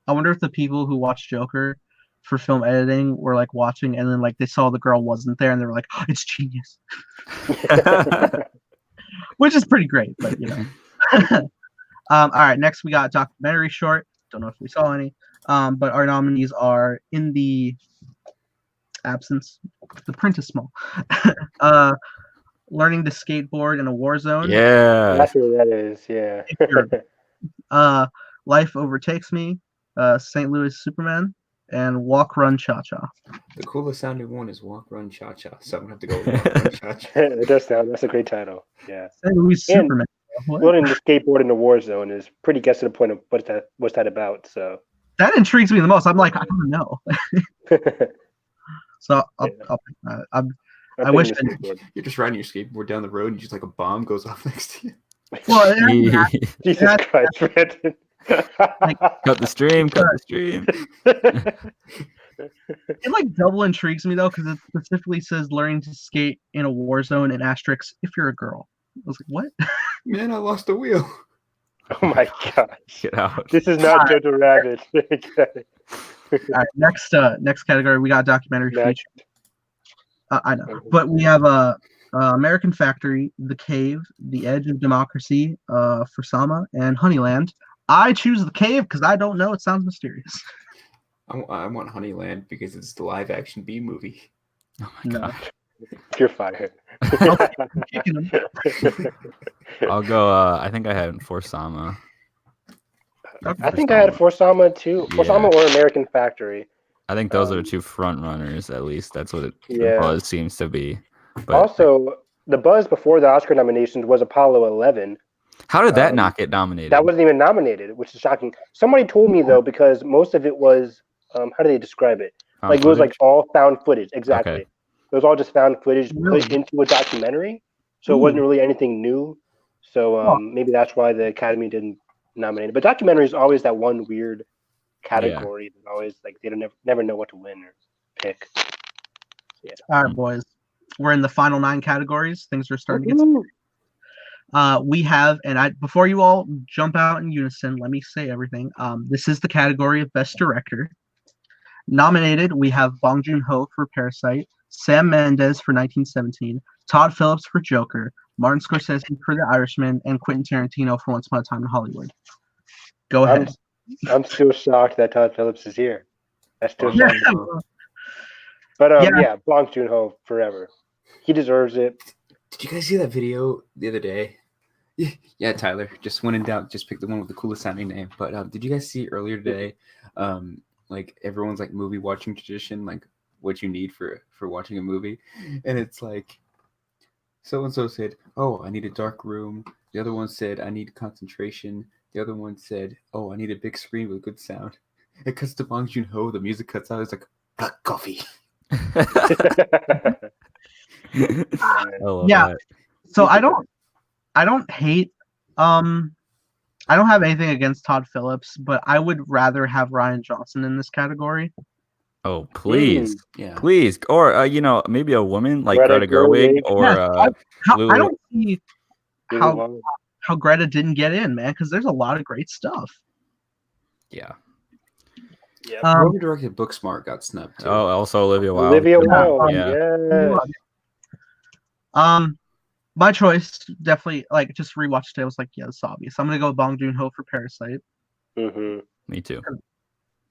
I wonder if the people who watched Joker for film editing were like watching and then like they saw the girl wasn't there and they were like, oh, it's genius. Which is pretty great, but all right, next we got documentary short. Don't know if we saw any. But our nominees are In the Absence. The print is small. Learning to skateboard in a war zone. Yeah. That's what that is, yeah. Life Overtakes Me, St. Louis Superman, and Walk Run Cha Cha. The coolest sounding one is Walk Run Cha Cha, so I'm gonna have to go with Walk Run Cha Cha. It does sound. That's a great title. Yeah. St. Louis Superman. Learning to skateboard in the war zone is pretty gets to the point of what's that about. So that intrigues me the most. I'm like, I don't know. So I'll pick that. I wish you're just riding your skateboard down the road and just like a bomb goes off next to you. Well, Jesus Christ, Brandon. Cut the stream. It like double intrigues me though because it specifically says learning to skate in a war zone and asterisks if you're a girl. I was like, what? Man, I lost the wheel. Oh my god! Get out. This is not Jojo Rabbit. All right, next category we got documentary feature. I know, but we have American Factory, The Cave, The Edge of Democracy, for Sama, and Honeyland. I choose The Cave because I don't know. It sounds mysterious. I want Honeyland because it's the live action B movie. Oh my god. You're fired. I'll go. I think I had For Sama. I think I had For Sama too. For Sama or American Factory. I think those are the two front runners. At least that's what the buzz seems to be. But also, the buzz before the Oscar nominations was Apollo 11. How did that not get nominated? That wasn't even nominated, which is shocking. Somebody told me though, because most of it was how do they describe it? It was like all found footage. Exactly. Okay. It was all just found footage put into a documentary, so it wasn't really anything new. So maybe that's why the Academy didn't nominate it. But documentary is always that one weird category that always like they don't never know what to win or pick. Yeah. All right, boys. We're in the final 9 categories. Things are starting to get. Woohoo. We have, and before you all jump out in unison, let me say everything. This is the category of Best Director. Nominated, we have Bong Joon-ho for Parasite, Sam Mendes for 1917, Todd Phillips for Joker, Martin Scorsese for The Irishman, and Quentin Tarantino for Once Upon a Time in Hollywood. Go ahead. I'm still shocked that Todd Phillips is here. That's still Bong shocking. Joon-ho. But Yeah. yeah, Bong Joon-ho forever. He deserves it. Did you guys see that video the other day? Yeah, Tyler. Just when in doubt, just pick the one with the coolest sounding name. But did you guys see earlier today? Like everyone's like movie watching tradition, like what you need for watching a movie, and it's like so and so said, "Oh, I need a dark room." The other one said, "I need concentration." The other one said, "Oh, I need a big screen with good sound." It cuts to Bong Joon-ho. The music cuts out. It's like black coffee. I love Yeah. that. So I don't hate I don't have anything against Todd Phillips, but I would rather have Ryan Johnson in this category. Oh, please. Yeah. Please. Or, maybe a woman like Greta Greta Gerwig Gerwig. or Yeah, I Lulu. don't see Lulu how Wang. how Greta didn't get in, man, because there's a lot of great stuff. Yeah. Yeah. Whoever directed Booksmart got snubbed too. Oh, also Olivia Wilde. Olivia Yeah, Wilde. Yes. My choice definitely, like, just rewatched it. I was like, yeah, it's obvious. I'm gonna go Bong Joon-ho for Parasite. Mm-hmm. Me too.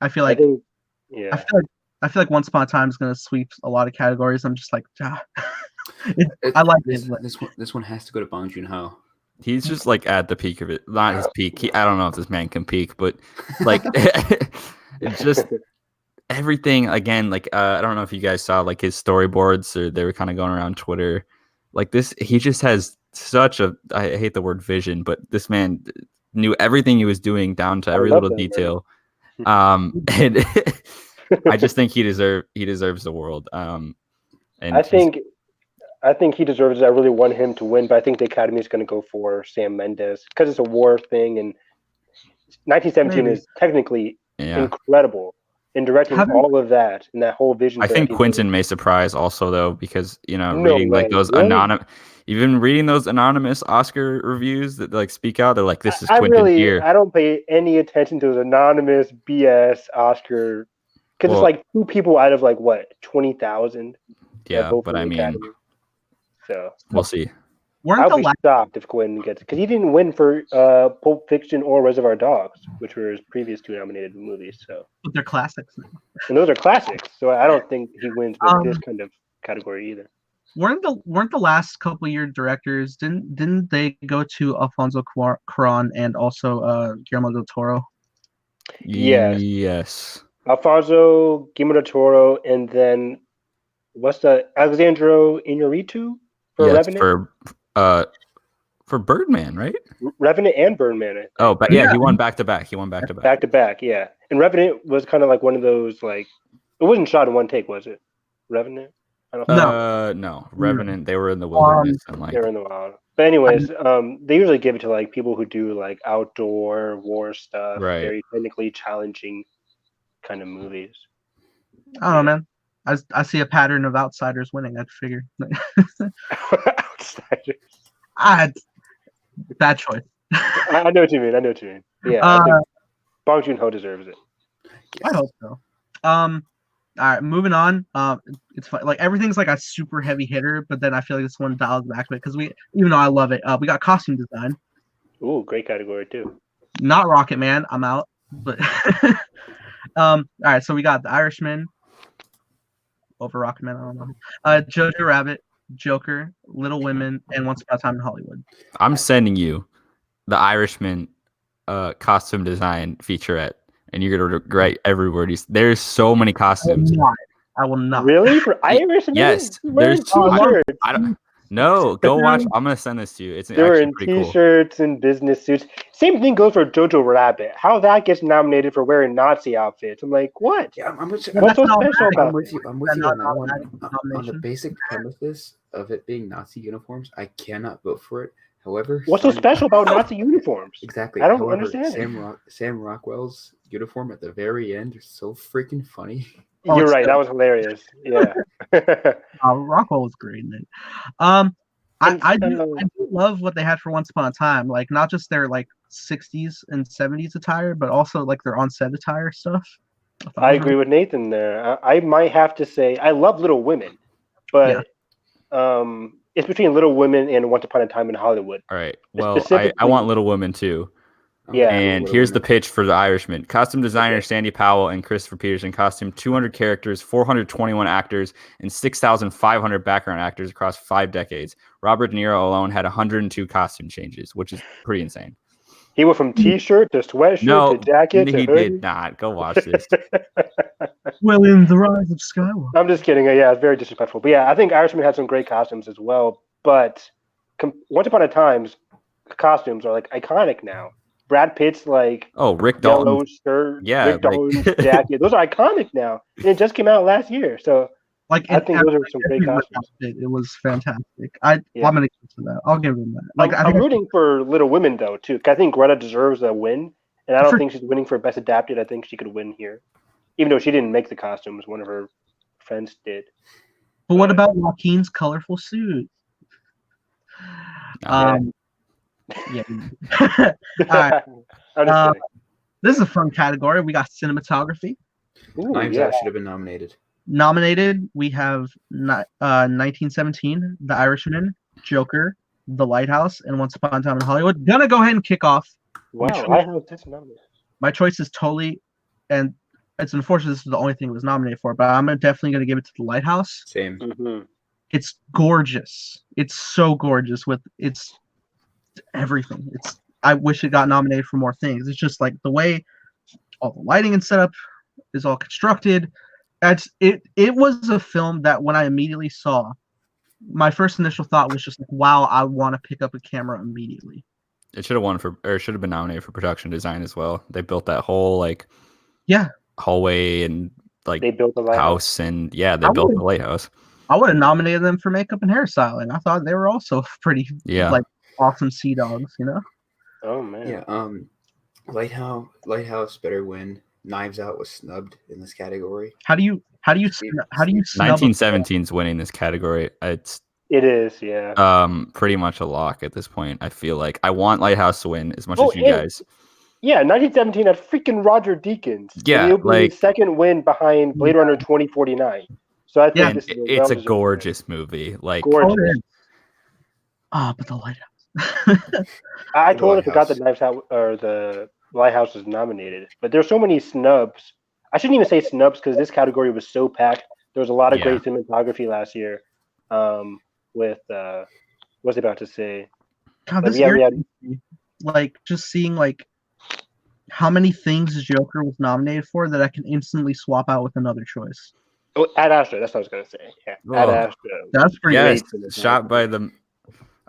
I feel I like think. Yeah. I feel like Once Upon a Time is gonna sweep a lot of categories. I'm just like, I like this. it. But This one has to go to Bong Joon-ho. He's just like at the peak of it. Not his peak. I don't know if this man can peak, but like it's just everything again. Like I don't know if you guys saw like his storyboards or they were kind of going around Twitter. Like this, he just has such a, I hate the word vision, but this man knew everything he was doing down to every love little that, detail. And I just think he deserves the world. And I think he deserves it. I really want him to win, but I think the Academy is going to go for Sam Mendes because it's a war thing, and 1917 Maybe. is technically yeah. incredible in directing all of that and that whole vision. I for think 1917. Quentin may surprise also though, because No reading like way. those Really? even reading those anonymous Oscar reviews that like speak out, they're like, this is I Quentin here. I don't pay any attention to those anonymous BS Oscar because it's like 2 people out of like what 20,000. Yeah, but I mean, Academy. So we'll see. weren't I'll the be last shocked if Quentin gets it because he didn't win for Pulp Fiction or Reservoir Dogs, which were his previous 2 nominated movies. So they're classics now. and those are classics. So I don't think he wins with this kind of category either. Weren't the last couple year directors didn't they go to Alfonso Cuarón and also Guillermo del Toro? Yes. Alfonso, Guillermo del Toro, and then what's the Alexandro Iñárritu for Yes, Revenant? for Birdman, right? Revenant and Birdman. I think. Oh, but yeah, he won back to back. Back to back, yeah. And Revenant was kind of like one of those like it wasn't shot in one take, was it? Revenant? I don't know. No. Revenant, they were in the wilderness and like They were in the wild. But anyways, they usually give it to like people who do like outdoor war stuff, Right. very technically challenging kind of movies. I don't know, man. I see a pattern of outsiders winning. I'd figure. Outsiders. Bad choice. I know what you mean. Yeah, I think Bong Joon-ho deserves it. I hope so. All right, moving on. It's fun. Like everything's like a super heavy hitter, but then I feel like this one dials back a bit because even though I love it, we got costume design. Ooh, great category too. Not Rocket Man. I'm out. But all right, so we got The Irishman over Rocket Man. I don't know. Jojo Rabbit, Joker, Little Women, and Once Upon a Time in Hollywood. I'm sending you The Irishman costume design featurette, and you're gonna regret every word. There's so many costumes. I will not. Really? For Irishman? Yes. Wearing There's t-shirts. I don't. No, go watch. I'm gonna send this to you. It's They were actually in pretty cool. t-shirts and business suits. Same thing goes for Jojo Rabbit. How that gets nominated for wearing Nazi outfits? I'm like, what? Yeah, I'm with you. What's so special I'm about with it? you. I'm with you on that one. On the nomination. basic premises of it being Nazi uniforms, I cannot vote for it. However, What's so special about Nazi uniforms? Exactly. I don't However, understand it. Sam Rockwell's uniform at the very end is so freaking funny. Oh, You're it's right. good. That was hilarious. Yeah. Rockwell was great in it. I And, I do love what they had for Once Upon a Time, like not just their like 60s and 70s attire, but also like their on-set attire stuff. thought it I was agree really- with Nathan there. I might have to say I love Little Women, but it's between Little Women and Once Upon a Time in Hollywood. All right. Well, I Specifically- want Little Women too. Yeah. And here's the pitch for The Irishman. Costume designer Sandy Powell and Christopher Peterson costumed 200 characters, 421 actors, and 6,500 background actors across 5 decades. Robert De Niro alone had 102 costume changes, which is pretty insane. He went from T-shirt to sweatshirt No, to jacket to he hoodie. did not. Go watch this. Well, in The Rise of Skywalker. I'm just kidding. Yeah, it's very disrespectful. But yeah, I think Irishman had some great costumes as well. But Once Upon a Time's costumes are like iconic now. Brad Pitt's like Oh, Rick yellow Dalton. shirt, Yeah, Rick like- Dalton's jacket. Those are iconic now. And it just came out last year. So Like I think those are some great every costumes. It was fantastic. Yeah. I'm gonna get to that. I'll give him that. Like I'm rooting for Little Women though too. 'Cause I think Greta deserves a win, and I don't think she's winning for Best Adapted. I think she could win here, even though she didn't make the costumes. One of her friends did. But what about Joaquin's colorful suit? Yeah. Yeah. All right. I'm just kidding. This is a fun category. We got cinematography Ooh, Knives yeah. Out should have been nominated. nominated. We have 1917, The Irishman, Joker, The Lighthouse, and Once Upon a Time in Hollywood. Gonna go ahead and kick off. Wow, Which I have this nominated. My choice is totally, and it's unfortunate this is the only thing it was nominated for, but I'm definitely gonna give it to The Lighthouse. Same. Mm-hmm. It's gorgeous. It's so gorgeous with it's everything. I wish it got nominated for more things. It's just like the way all the lighting and setup is all constructed. It was a film that when I immediately saw, my first initial thought was just like, wow, I want to pick up a camera immediately. It should have won for, or should have been nominated for production design as well. They built that whole like hallway and like They built the lighthouse. house, and they built the lighthouse. I would have nominated them for makeup and hairstyling. I thought they were also pretty like awesome sea dogs, you know? Oh man. Yeah. Lighthouse better win. Knives Out was snubbed in this category. How do you snub 1917's winning this category. It's It is, yeah. pretty much a lock at this point. I feel like I want Lighthouse to win as much Oh, as you and- guys. Yeah, 1917 had freaking Roger Deakins. Yeah, And he'll be like- the second win behind Blade Runner 2049. So I think Yeah, And this is it's a well-deserved gorgeous movie. Like Gorgeous. but the Lighthouse. I The totally forgot Lighthouse. that Knives Out or the Lighthouse was nominated, but there's so many snubs. I shouldn't even say snubs because this category was so packed. There was a lot of Yeah. great cinematography last year. With what's I about to say? God, But this yeah, year, we had like just seeing like how many things Joker was nominated for that I can instantly swap out with another choice. Ad Astra. That's what I was gonna say. Yeah, Ad Oh. Astra. That's pretty yes, great. shot by the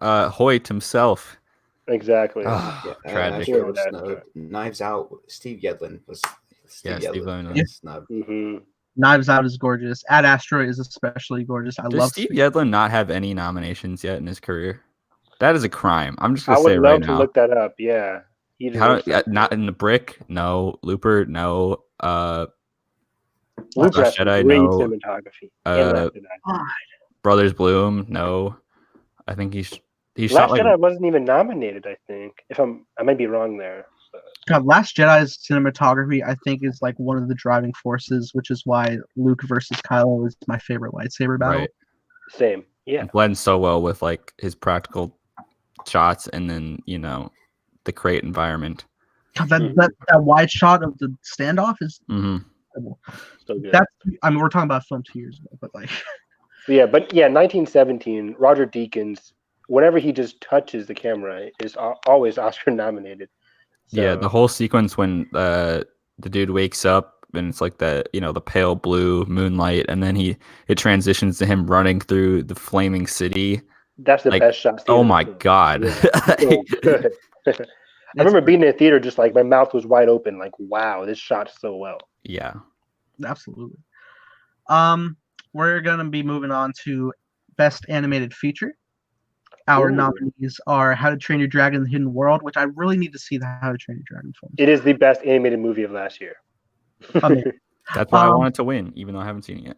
Hoyt himself. Oh, Exactly. Ah, Yeah, tragic. Astra was Yeah. snubbed. Knives Out. Steve Yedlin was. Yeah, Steve Yedlin. was snubbed. hmm Knives Out is gorgeous. Ad Astra is especially gorgeous. I Does love Steve Yedlin not have any nominations yet in his career? That is a crime. I'm just I gonna would say love right to now. look that up. Yeah. He How, deserves that. not in the Brick, no. Looper, no. Luke Last has Jedi, great no. cinematography. And Last Jedi. God, Brothers Bloom, no. I think he shot Last like Jedi wasn't even nominated. I think. I might be wrong there. God, Last Jedi's cinematography, I think, is like one of the driving forces, which is why Luke versus Kylo is my favorite lightsaber battle. right. Same. Yeah. It blends so well with like his practical shots, and then the crate environment. God, that wide shot of the standoff is Hmm. incredible. So good. We're talking about a film 2 years ago, but like But 1917. Roger Deakins. Whenever he just touches the camera, is always Oscar nominated. Yeah, So- the whole sequence when the dude wakes up and it's like the pale blue moonlight, and then it transitions to him running through the flaming city. That's the like, best shot. Oh my god! So good. I remember being in the theater, just like my mouth was wide open, like, wow, this shot so well. Yeah. absolutely. We're gonna be moving on to Best Animated Feature. Our Ooh. nominees are How to Train Your Dragon: The Hidden World, which I really need to see the How to Train Your Dragon film. It is the best animated movie of last year. I mean, That's why I Um, wanted to win, even though I haven't seen it yet.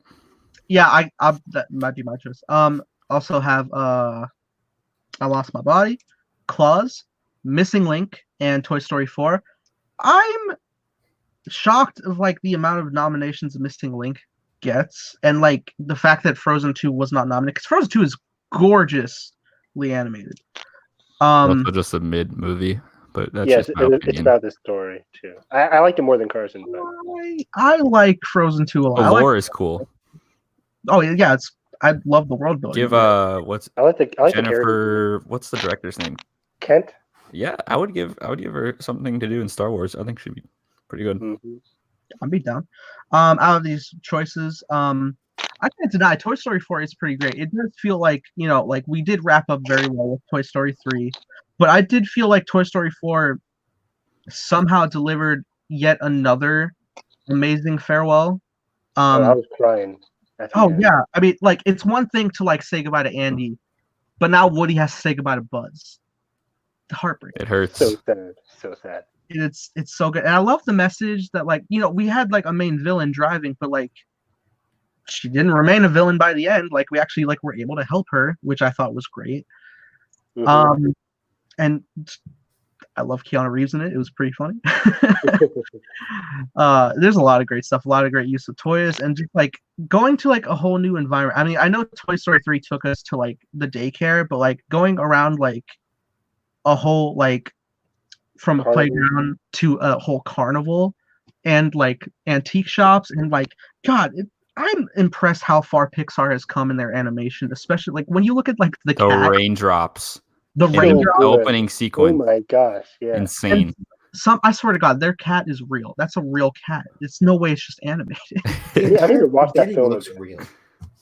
Yeah, I that might be my choice. Also have I Lost My Body, Claws, Missing Link, and Toy Story 4. I'm shocked of like the amount of nominations Missing Link gets, and like the fact that Frozen 2 was not nominated because Frozen 2 is gorgeously animated. Also just a mid movie, but that's Yes, just my it's opinion. about the story too. I liked it more than Carson. But I like Frozen 2 a lot. The I like, lore is cool. oh yeah, I love the world building. Give what's I like the character. Jennifer? What's the director's name? Kent. Yeah, I would give her something to do in Star Wars. I think she'd be pretty good. Mm-hmm. I'd be down. Out of these choices, I can't deny Toy Story 4 is pretty great. It does feel like, like we did wrap up very well with Toy Story 3, but I did feel like Toy Story 4 somehow delivered yet another amazing farewell. I was crying. Yeah. I mean, like it's one thing to like say goodbye to Andy, but now Woody has to say goodbye to Buzz. The heartbreak. It hurts. So sad. So sad. It's so good. And I love the message that like, we had like a main villain driving, but like she didn't remain a villain by the end. Like we actually like were able to help her, which I thought was great. Mm-hmm. And I love Keanu Reeves in it. It was pretty funny. There's a lot of great stuff, a lot of great use of toys, and just like going to like a whole new environment. I mean, I know Toy Story 3 took us to like the daycare, but like going around like a whole like from a playground to a whole carnival and like antique shops and like God, I'm impressed how far Pixar has come in their animation, especially like when you look at like the cat, raindrops. the raindrops, the opening sequence. Oh my gosh, yeah. Insane. And I swear to God, their cat is real. That's a real cat. It's no way it's just animated. I need to watch that film. Looks real.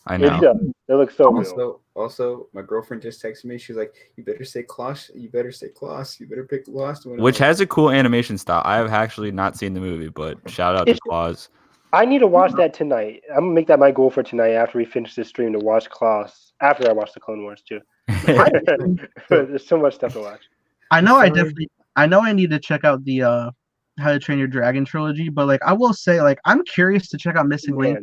I know. It looks so real. Also, my girlfriend just texted me. She's like, "You better say Kloss. You better say Kloss. You better pick Lost." Which has a cool animation style. I have actually not seen the movie, but shout out to Claus. I need to watch that tonight. I'm gonna make that my goal for tonight after we finish this stream to watch Kloss. After I watch the Clone Wars too. There's so much stuff to watch. I know I need to check out the How to Train Your Dragon trilogy, but like I will say, like I'm curious to check out Missing Link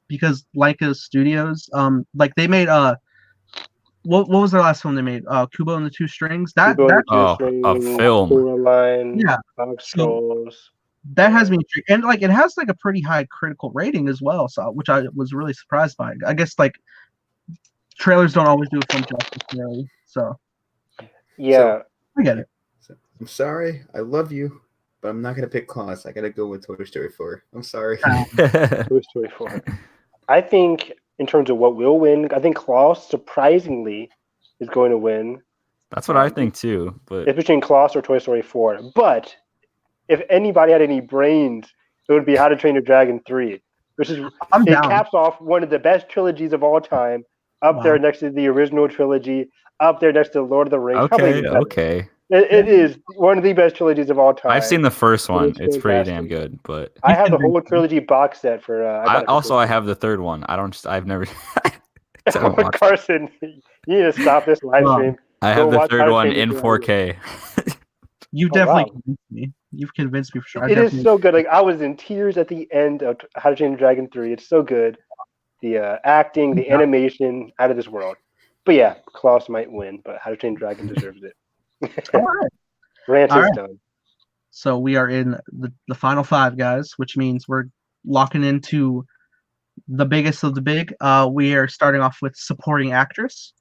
because Leica Studios, like they made what was their last film they made? Kubo and the Two Strings. A film. Coraline, yeah. Scrolls. That has me intrigued. And like it has like a pretty high critical rating as well, so which I was really surprised by. I guess like trailers don't always do a film justice, really. So yeah, I get it. I'm sorry, I love you, but I'm not gonna pick Kloss. I gotta go with Toy Story 4. I'm sorry. Toy Story 4. I think in terms of what will win, I think Kloss surprisingly is going to win. That's what I think too. But it's between Kloss or Toy Story 4. But if anybody had any brains, it would be How to Train Your Dragon 3, which is caps off one of the best trilogies of all time. Up there next to the original trilogy. Up there next to Lord of the Rings. Okay. It is one of the best trilogies of all time. I've seen the first one. It's pretty damn good. But I have the whole trilogy box set for. I have the third one. I've never. Carson, you need to stop this live stream. I have the third one in 4K. You definitely convinced me. You've convinced me for sure. It is so good. Like I was in tears at the end of How to Train Your Dragon 3. It's so good. The acting, the animation, out of this world. But yeah, Kloss might win, but How to Train Your Dragon deserves it. All right. Rant is done. So we are in the final five, guys, which means we're locking into the biggest of the big. We are starting off with supporting actress.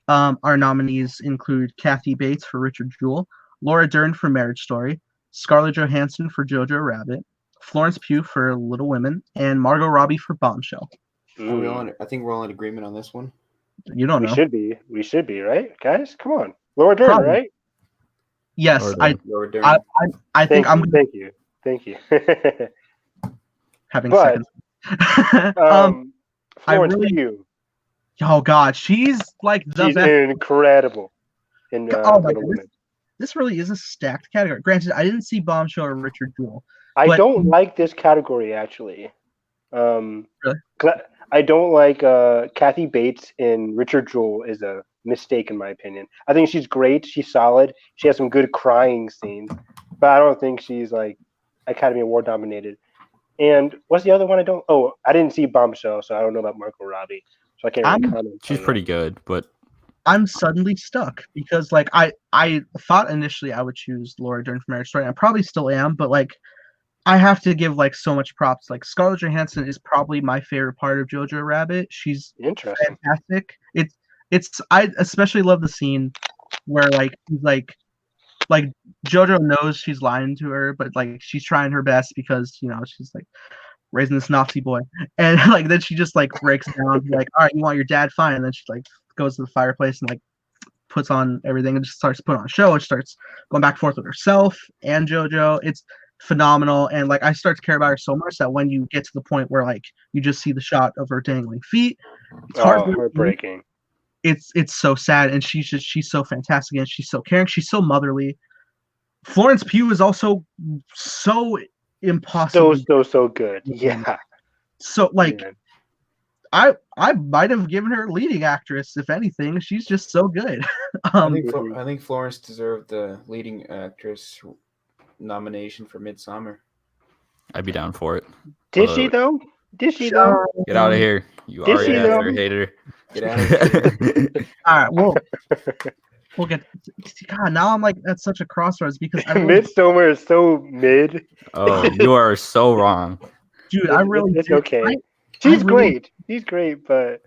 Our nominees include Kathy Bates for Richard Jewell, Laura Dern for Marriage Story, Scarlett Johansson for Jojo Rabbit, Florence Pugh for Little Women, and Margot Robbie for Bombshell. I think we're all in agreement on this one. You don't know. We should be, right, guys? Come on, Laura Dern, right? Yes, Laura Dern. I think I'm. Thank you. Having seconds. Florence Pugh. Oh God, she's like the she's best. Incredible. In Little Women. This really is a stacked category. Granted, I didn't see Bombshell or Richard Jewell. I don't like this category actually. Really? I don't like Kathy Bates in Richard Jewell is a mistake in my opinion. I think she's great. She's solid. She has some good crying scenes, but I don't think she's like Academy Award nominated. And what's the other one I don't? Oh, I didn't see Bombshell, so I don't know about Margot Robbie. So I can't really comment. She's on pretty good, but I'm suddenly stuck because like I thought initially I would choose Laura Dern for Marriage Story. I probably still am, but like I have to give like so much props. Like Scarlett Johansson is probably my favorite part of Jojo Rabbit. She's that. Interesting. fantastic. It's I especially love the scene where like he's like Jojo knows she's lying to her, but like she's trying her best because you know she's like raising this Nazi boy, and like then she just like breaks down like, all right, you want your dad, fine, and then she like goes to the fireplace and like puts on everything and just starts putting on a show and starts going back and forth with herself and Jojo. It's phenomenal, and like I start to care about her so much that when you get to the point where like you just see the shot of her dangling feet, it's Heartbreaking. It's so sad, and she's so fantastic, and she's so caring, she's so motherly. Florence Pugh is also so impossible. So good. Yeah. So like Man. I might have given her leading actress if anything. She's just so good. I think Florence deserved the leading actress nomination for Midsommar. I'd be down for it. Did she though? Did she though? Get out of here, you Did Ari she, Aster though? hater. Get out of here. All right, we'll get. God, now I'm like at such a crossroads because I really, Midsommar is so mid. Oh, you are so wrong. dude, I really It's did, okay. She's great. She's great, but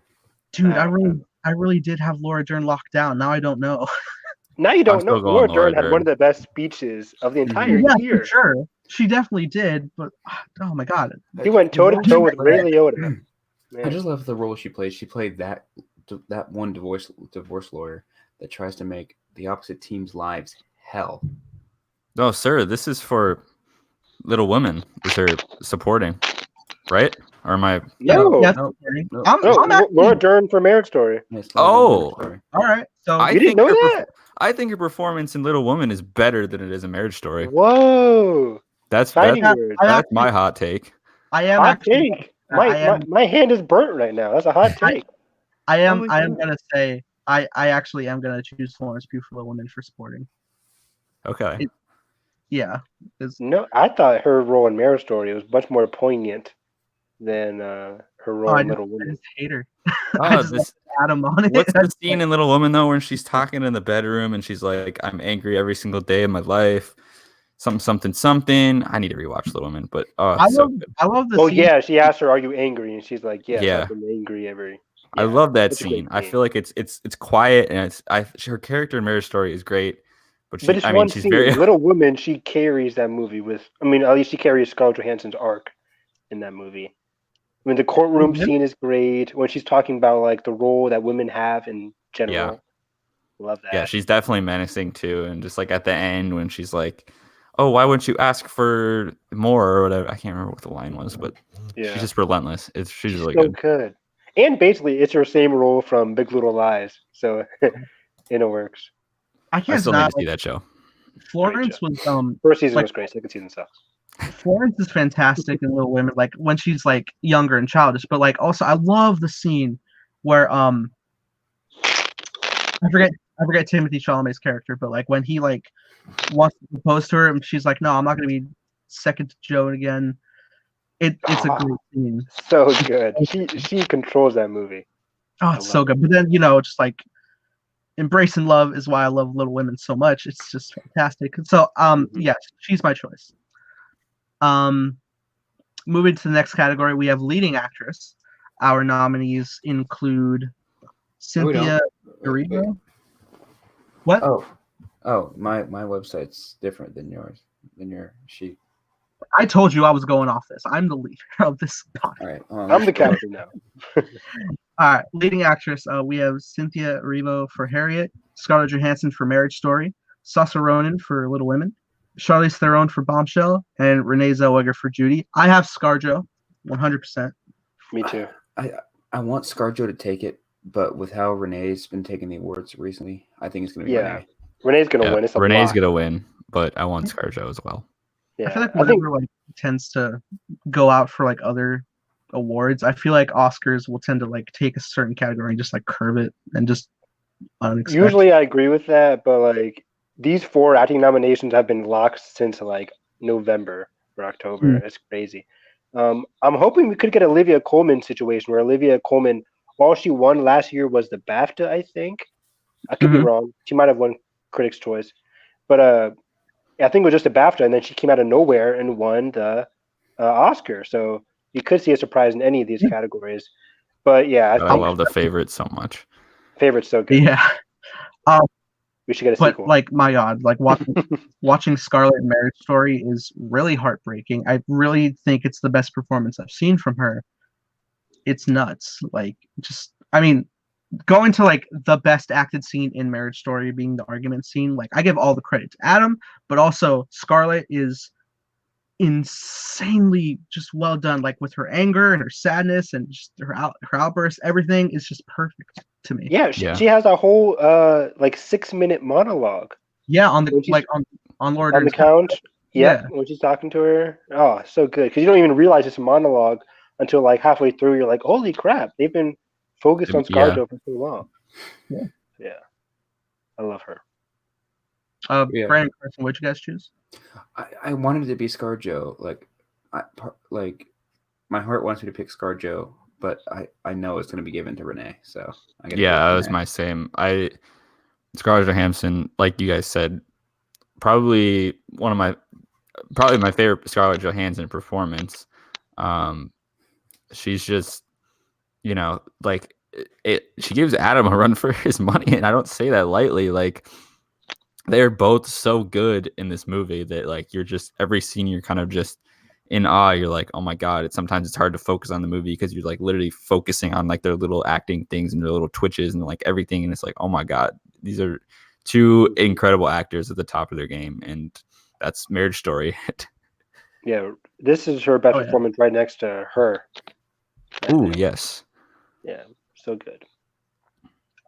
dude, I really did have Laura Dern locked down. Now I don't know. now you don't know. still going Laura Laura Dern had Dern. one of the best speeches of the entire Yeah, year. for sure, she definitely did. But oh my god, He went toe to toe with Ray Liotta. I Man. just love the role she plays. She played that one divorce lawyer that tries to make the opposite team's lives hell. No, sir, this is for Little Women. Is her supporting, right? Or am I? No. yeah, No, no. I'm actually, Laura Dern for Marriage Story. Nice. Oh. Sorry. all right. So I You didn't think know her that? I think her performance in Little Woman is better than it is in Marriage Story. Whoa. That's Fighting I- words. that's my hot take. I am Hot actually. take. I am. My hand is burnt right now. That's a hot take. I am. Oh my I am God. gonna say. I actually am gonna choose Florence Pugh for Little Women for supporting. Okay. Yeah. It's, No, I thought her role in Marriage Story was much more poignant than her role I in Little just Women. hate her. Oh, I just this, add him on it. what's the scene in Little Woman though, when she's talking in the bedroom and she's like, "I'm angry every single day of my life." Something. I need to rewatch Little Women, but I so love. good. I love the Oh scene. yeah, she asked her, "Are you angry?" And she's like, "Yes, Yeah. I've been angry every." I Yeah, love that such a great scene. I scene. feel like it's quiet and her character in Marriage Story is great, but But it's I one mean she's scene. very Little Woman, she carries that movie with. I mean, at least she carries Scarlett Johansson's arc in that movie. I mean, the courtroom Mhm. scene is great when she's talking about like the role that women have in general. Love that. yeah, she's definitely menacing too, and just like at the end when she's like, "Oh, why wouldn't you ask for more?" or whatever. I can't remember what the line was, but Yeah. she's just relentless. She's really so good. good. And basically, it's her same role from Big Little Lies, so it works. I I can't still need deny. to see that show. Florence was First season like- was great. Second season sucks. Florence is fantastic in Little Women, like when she's like younger and childish, but like also I love the scene where I forget Timothy Chalamet's character, but like when he like wants to propose to her and she's like, "No, I'm not gonna be second to Joe again." It's a great scene. So good. She controls that movie. Oh, it's so good. But then just like embracing love is why I love Little Women so much. It's just fantastic. So yes, she's my choice. Moving to the next category, we have leading actress. Our nominees include Cynthia Erivo. What? Oh, my website's different than yours. Than your sheet. I told you I was going off this. I'm the leader of this podcast. All right. I'm the captain now. All right, leading actress. We have Cynthia Erivo for Harriet, Scarlett Johansson for Marriage Story, Saoirse Ronan for Little Women, Charlize Theron for Bombshell, and Renee Zellweger for Judy. I have ScarJo, 100%. Me too. I want ScarJo to take it, but with how Renee's been taking the awards recently, I think it's going to be Renee. Renee's gonna win. It's a Renee's lot. gonna win, but I want ScarJo as well. Yeah. I feel like whenever like tends to go out for like other awards, I feel like Oscars will tend to like take a certain category and just like curve it and just unexpected. Usually I agree with that, but like these 4 acting nominations have been locked since like November or October. It's crazy. I'm hoping we could get Olivia Colman situation where Olivia Colman, all she won last year was the BAFTA, I think. I could be Mhm. wrong. She might have won Critics' Choice, but I think it was just a BAFTA, and then she came out of nowhere and won the Oscar. So you could see a surprise in any of these categories. But yeah, I But I think love The Favorite so much. Favorite's so good. Yeah. Um, We should get a but sequel. like, my God, like watching Scarlet Marriage Story is really heartbreaking. I really think it's the best performance I've seen from her. It's nuts. Like, just, I mean, going to like the best acted scene in Marriage Story being the argument scene, like I give all the credit to Adam, but also Scarlett is insanely just well done, like with her anger and her sadness and just her outbursts. Everything is just perfect to me. Yeah, Yeah. she has a whole like 6-minute monologue Yeah, on the when she's like on Laura on the Dern's couch. Yep, Yeah. when she's talking to her. Oh, so good because you don't even realize it's a monologue until like halfway through. You're like, holy crap, they've been focused on Yeah. ScarJo for so long. Yeah. Yeah, I love her. Yeah. Brandon Carson, what'd you guys choose? I wanted it to be ScarJo. Like my heart wants me to pick ScarJo, but I know it's going to be given to Renee. So I gotta go Yeah, with that was Renee. my same. Scarlett Johansson, like you guys said, probably my favorite Scarlett Johansson performance. She's just, like she gives Adam a run for his money, and I don't say that lightly. Like, they're both so good in this movie that like you're just every scene you're kind of just in awe. You're like, oh my God. Sometimes it's hard to focus on the movie because you're like literally focusing on like their little acting things and their little twitches and like everything. And it's like, oh my God, these are two incredible actors at the top of their game. And that's Marriage Story. Yeah, this is her best Oh, yeah. performance right next to her. I Ooh, think. yes. Yeah, so good.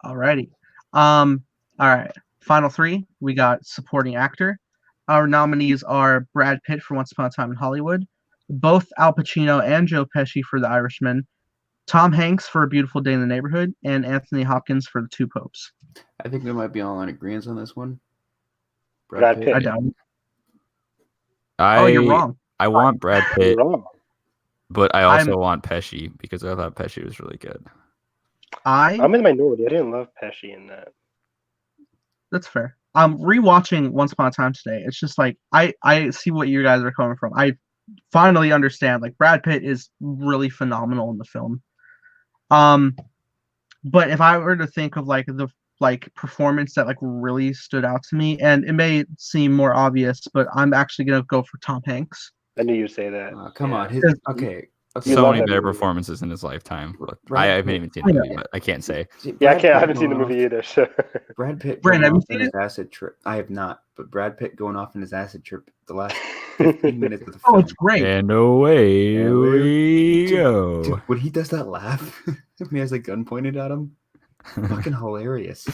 Alrighty. All right. Final three. We got supporting actor. Our nominees are Brad Pitt for Once Upon a Time in Hollywood, both Al Pacino and Joe Pesci for The Irishman, Tom Hanks for A Beautiful Day in the Neighborhood, and Anthony Hopkins for The Two Popes. I think we might be all in agreement on this one. Brad Pitt. I don't. Oh, you're wrong. I want Brad Pitt, You're wrong. but I also want Pesci because I thought Pesci was really good. I'm in the minority. I didn't love Pesci in that. That's fair. Rewatching Once Upon a Time today, it's just like I see what you guys are coming from. I finally understand. Like, Brad Pitt is really phenomenal in the film. But if I were to think of like the performance that like really stood out to me, and it may seem more obvious, but I'm actually gonna go for Tom Hanks. I knew you'd say that. Come Yeah. on. Okay. You So love many that better movie. performances in his lifetime. Look, I Brad haven't Pitt. even seen the movie, but I can't say. Yeah, I haven't seen the movie either. So Brad Pitt Brandon, going have you off seen on his it? acid trip. I have not, but Brad Pitt going off on his acid trip the last 15 minutes of the film. Oh, it's great. And away we Dude, go. when he does that laugh, when he has a gun pointed at him, fucking hilarious.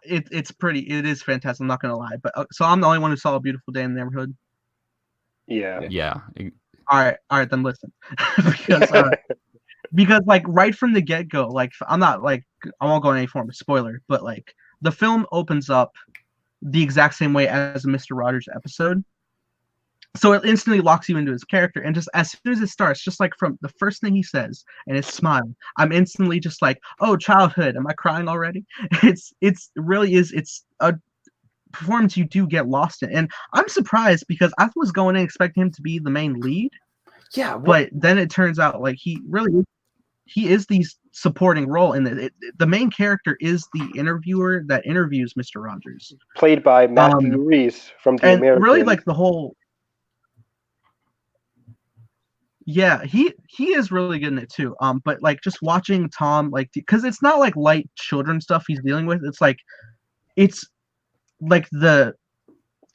It's pretty. It is fantastic. I'm not gonna lie. But so I'm the only one who saw A Beautiful Day in the Neighborhood. yeah. Yeah. All right, then listen, because like right from the get go, like I'm not like I won't go in any form of spoiler, but like the film opens up the exact same way as a Mr. Rogers episode. So it instantly locks you into his character, and just as soon as it starts, just like from the first thing he says and his smile, I'm instantly just like, oh, childhood. Am I crying already? It's really is. It's a performance you do get lost in, and I'm surprised because I was going in expecting him to be the main lead. Yeah, but then it turns out like he is the supporting role, and the main character is the interviewer that interviews Mr. Rogers, Played by Matthew Rhys from The and Americans. really like the whole. Yeah, he is really good in it too. But like just watching Tom, like, because it's not like light children stuff he's dealing with. It's like the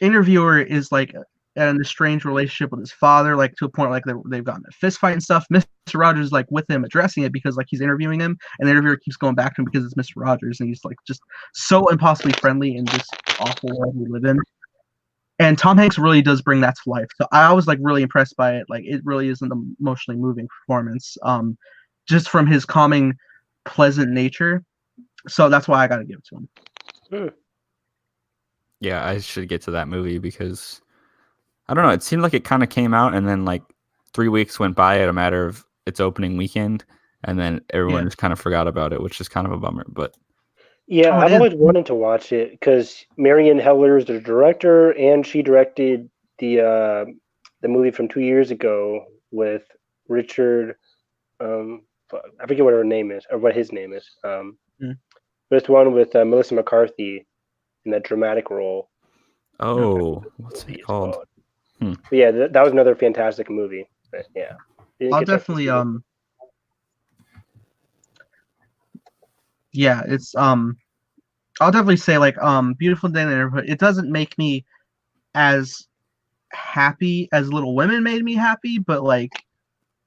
interviewer is like in a strange relationship with his father, like to a point like they've gotten a fist fight and stuff. Mr. Rogers is like with him addressing it because like he's interviewing him, and the interviewer keeps going back to him because it's Mr. Rogers, and he's like just so impossibly friendly in this awful world we live in. And Tom Hanks really does bring that to life. So I was like really impressed by it. Like it really is an emotionally moving performance, just from his calming, pleasant nature. So that's why I got to give it to him. Yeah, I should get to that movie because I don't know. It seemed like it kind of came out and then like 3 weeks went by at a matter of its opening weekend, and then everyone just kind of forgot about it, which is kind of a bummer. But Yeah, Oh, I've it is. always wanted to watch it because Marion Heller is the director, and she directed the movie from 2 years ago with Richard. I forget what her name is or what his name is. Hmm. But it's the one with Melissa McCarthy in that dramatic role. oh, what's it called? But yeah, that was another fantastic movie. But yeah, didn't I'll get a chance to definitely see it. yeah, it's I'll definitely say like Beautiful Day in the Neighborhood. It doesn't make me as happy as Little Women made me happy, but like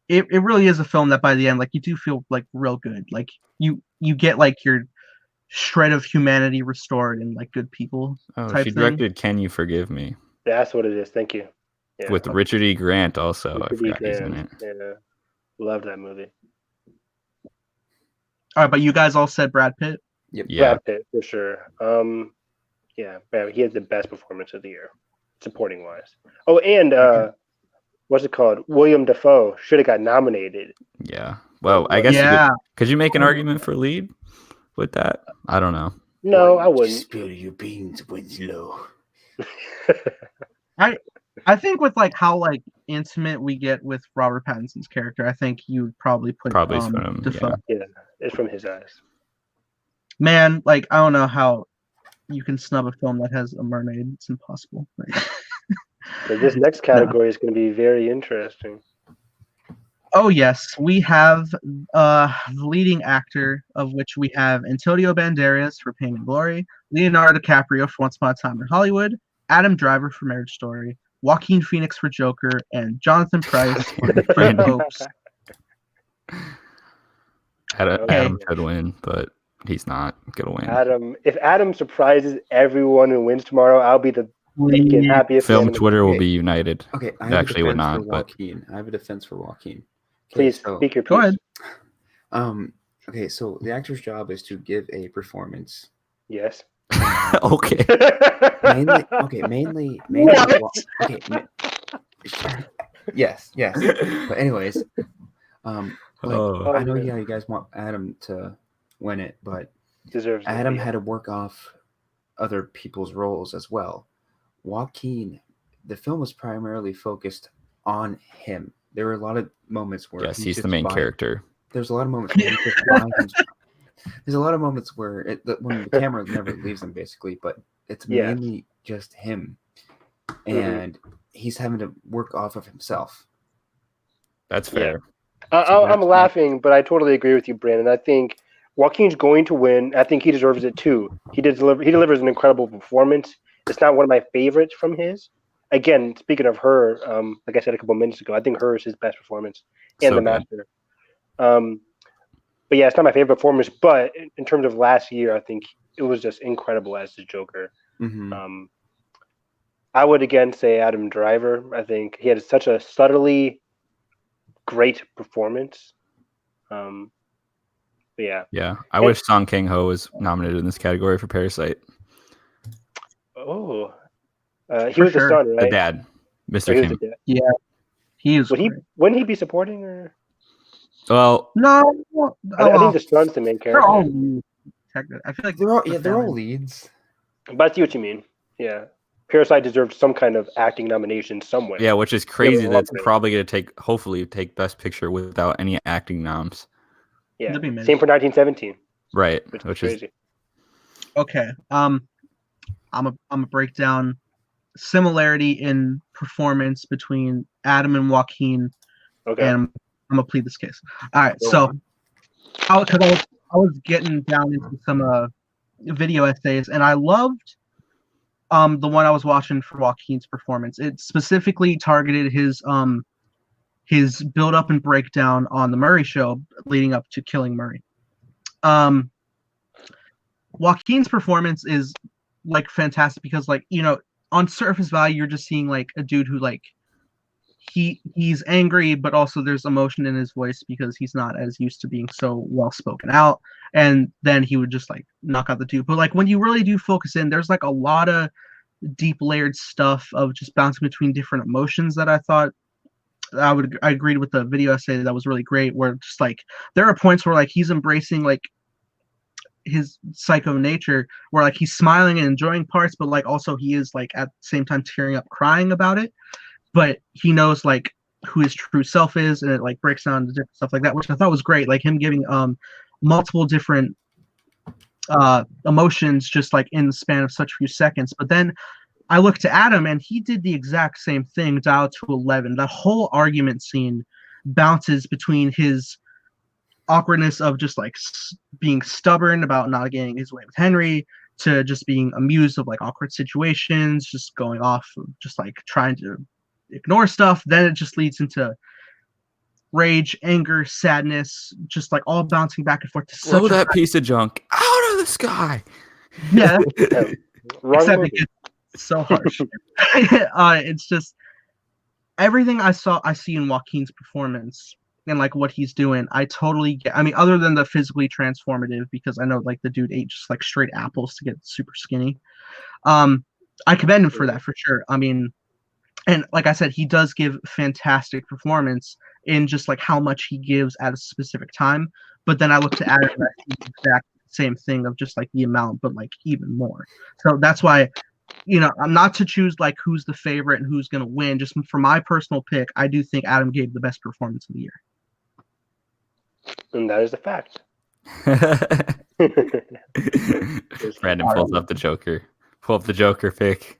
it really is a film that by the end, like you do feel like real good. Like you get like your shred of humanity restored and like good people Oh, type she thing. directed Can You Forgive Me? That's what it is. Thank you. Yeah, With Richard E. Grant also. I Richard E. forgot he's in it. Grant. Yeah, love that movie. All right, but you guys all said Brad Pitt. Yep. Yeah. Brad Pitt for sure. Yeah, he had the best performance of the year, supporting wise. Oh, and what's it called? William Dafoe should have got nominated. Yeah. Well, I guess Yeah. could you make an argument for lead with that? I don't know. No, I wouldn't. Spill your beans, Winslow. I think with like how like intimate we get with Robert Pattinson's character, I think you would probably put Probably for him, Dafoe. yeah. Yeah, it's from his eyes. Man, like I don't know how you can snub a film that has a mermaid. It's impossible. Like, So this next category is going to be very interesting. oh yes, we have the leading actor, of which we have Antonio Banderas for Pain and Glory, Leonardo DiCaprio for Once Upon a Time in Hollywood, Adam Driver for Marriage Story, Joaquin Phoenix for Joker, and Jonathan Pryce for Different Hopes. Adam should win, but he's not gonna win. Adam, if Adam surprises everyone and wins tomorrow, I'll be the freaking happiest. Film man in the Twitter will Okay. be united. Okay, I have Actually, a would defense not, for but Joaquin. I have a defense for Joaquin. Please so, speak your piece. Go ahead. Okay, so the actor's job is to give a performance. Yes. okay. Mainly. Okay. Yes. But anyways, Oh. I know, you guys want Adam to win it, but Deserves it, Adam yeah. had to work off other people's roles as well. Joaquin, the film was primarily focused on him. There were a lot of moments where Yes, he's the main character. There's a lot of moments where he's just by himself. There's a lot of moments where when the camera never leaves him, basically, but it's mainly just him, and he's having to work off of himself. That's fair. I'm laughing, but I totally agree with you, Brandon. I think Joaquin's going to win. I think he deserves it too. He delivers an incredible performance. It's not one of my favorites from his. Again, speaking of her, like I said a couple minutes ago, I think her is his best performance and So The Master. But yeah, it's not my favorite performance. But in terms of last year, I think it was just incredible as the Joker. Mm-hmm. I would again say Adam Driver. I think he had such a subtly great performance. Yeah. Yeah. I wish Song Kang-ho was nominated in this category for Parasite. Oh. He was the son, right? The dad. Mr. He was Kim. the dad. Yeah. He is. Wouldn't he be supporting or? Well, No. I think the son's the main character. They're all leads. I feel like They're all leads. But I see what you mean. Yeah. Parasite deserves some kind of acting nomination somewhere. yeah, which is crazy. Yeah, That's probably going to hopefully take Best Picture without any acting noms. Yeah. That'd be amazing. Same for 1917. Right. Which is crazy. Okay. I'm a break down similarity in performance between Adam and Joaquin. Okay. And I'm gonna plead this case. All right. So, because I was getting down into some video essays, and I loved the one I was watching for Joaquin's performance. It specifically targeted his build up and breakdown on the Murray Show leading up to killing Murray. Joaquin's performance is like fantastic because, like, you know, on surface value you're just seeing like a dude who like he's angry, but also there's emotion in his voice because he's not as used to being so well spoken out, and then he would just like knock out the dude. But like when you really do focus in, there's like a lot of deep layered stuff of just bouncing between different emotions that I thought I agreed with the video essay that was really great. Where just like there are points where like he's embracing like his psycho nature, where like he's smiling and enjoying parts, but like also he is like at the same time tearing up, crying about it. But he knows like who his true self is, and it like breaks down the different stuff like that, which I thought was great. Like him giving multiple different emotions just like in the span of such few seconds. But then I looked to Adam, and he did the exact same thing, dialed to 11. That whole argument scene bounces between his awkwardness of just like being stubborn about not getting his way with Henry, to just being amused of like awkward situations, just going off, just like trying to ignore stuff. Then it just leads into rage, anger, sadness, just like all bouncing back and forth. To Blow that piece of junk out of the sky. Yeah. Wrong movie. It's so harsh. It's just everything I see in Joaquin's performance and like what he's doing. I totally get. I mean, other than the physically transformative, because I know like the dude ate just like straight apples to get super skinny. I commend him for that for sure. I mean, and like I said, he does give fantastic performance in just like how much he gives at a specific time. But then I look to Adam, and I see the exact same thing of just like the amount, but like even more. So that's why, I'm not to choose like who's the favorite and who's going to win. Just for my personal pick, I do think Adam gave the best performance of the year. And that is a fact. Brandon pulls up the Joker. Pull up the Joker pick.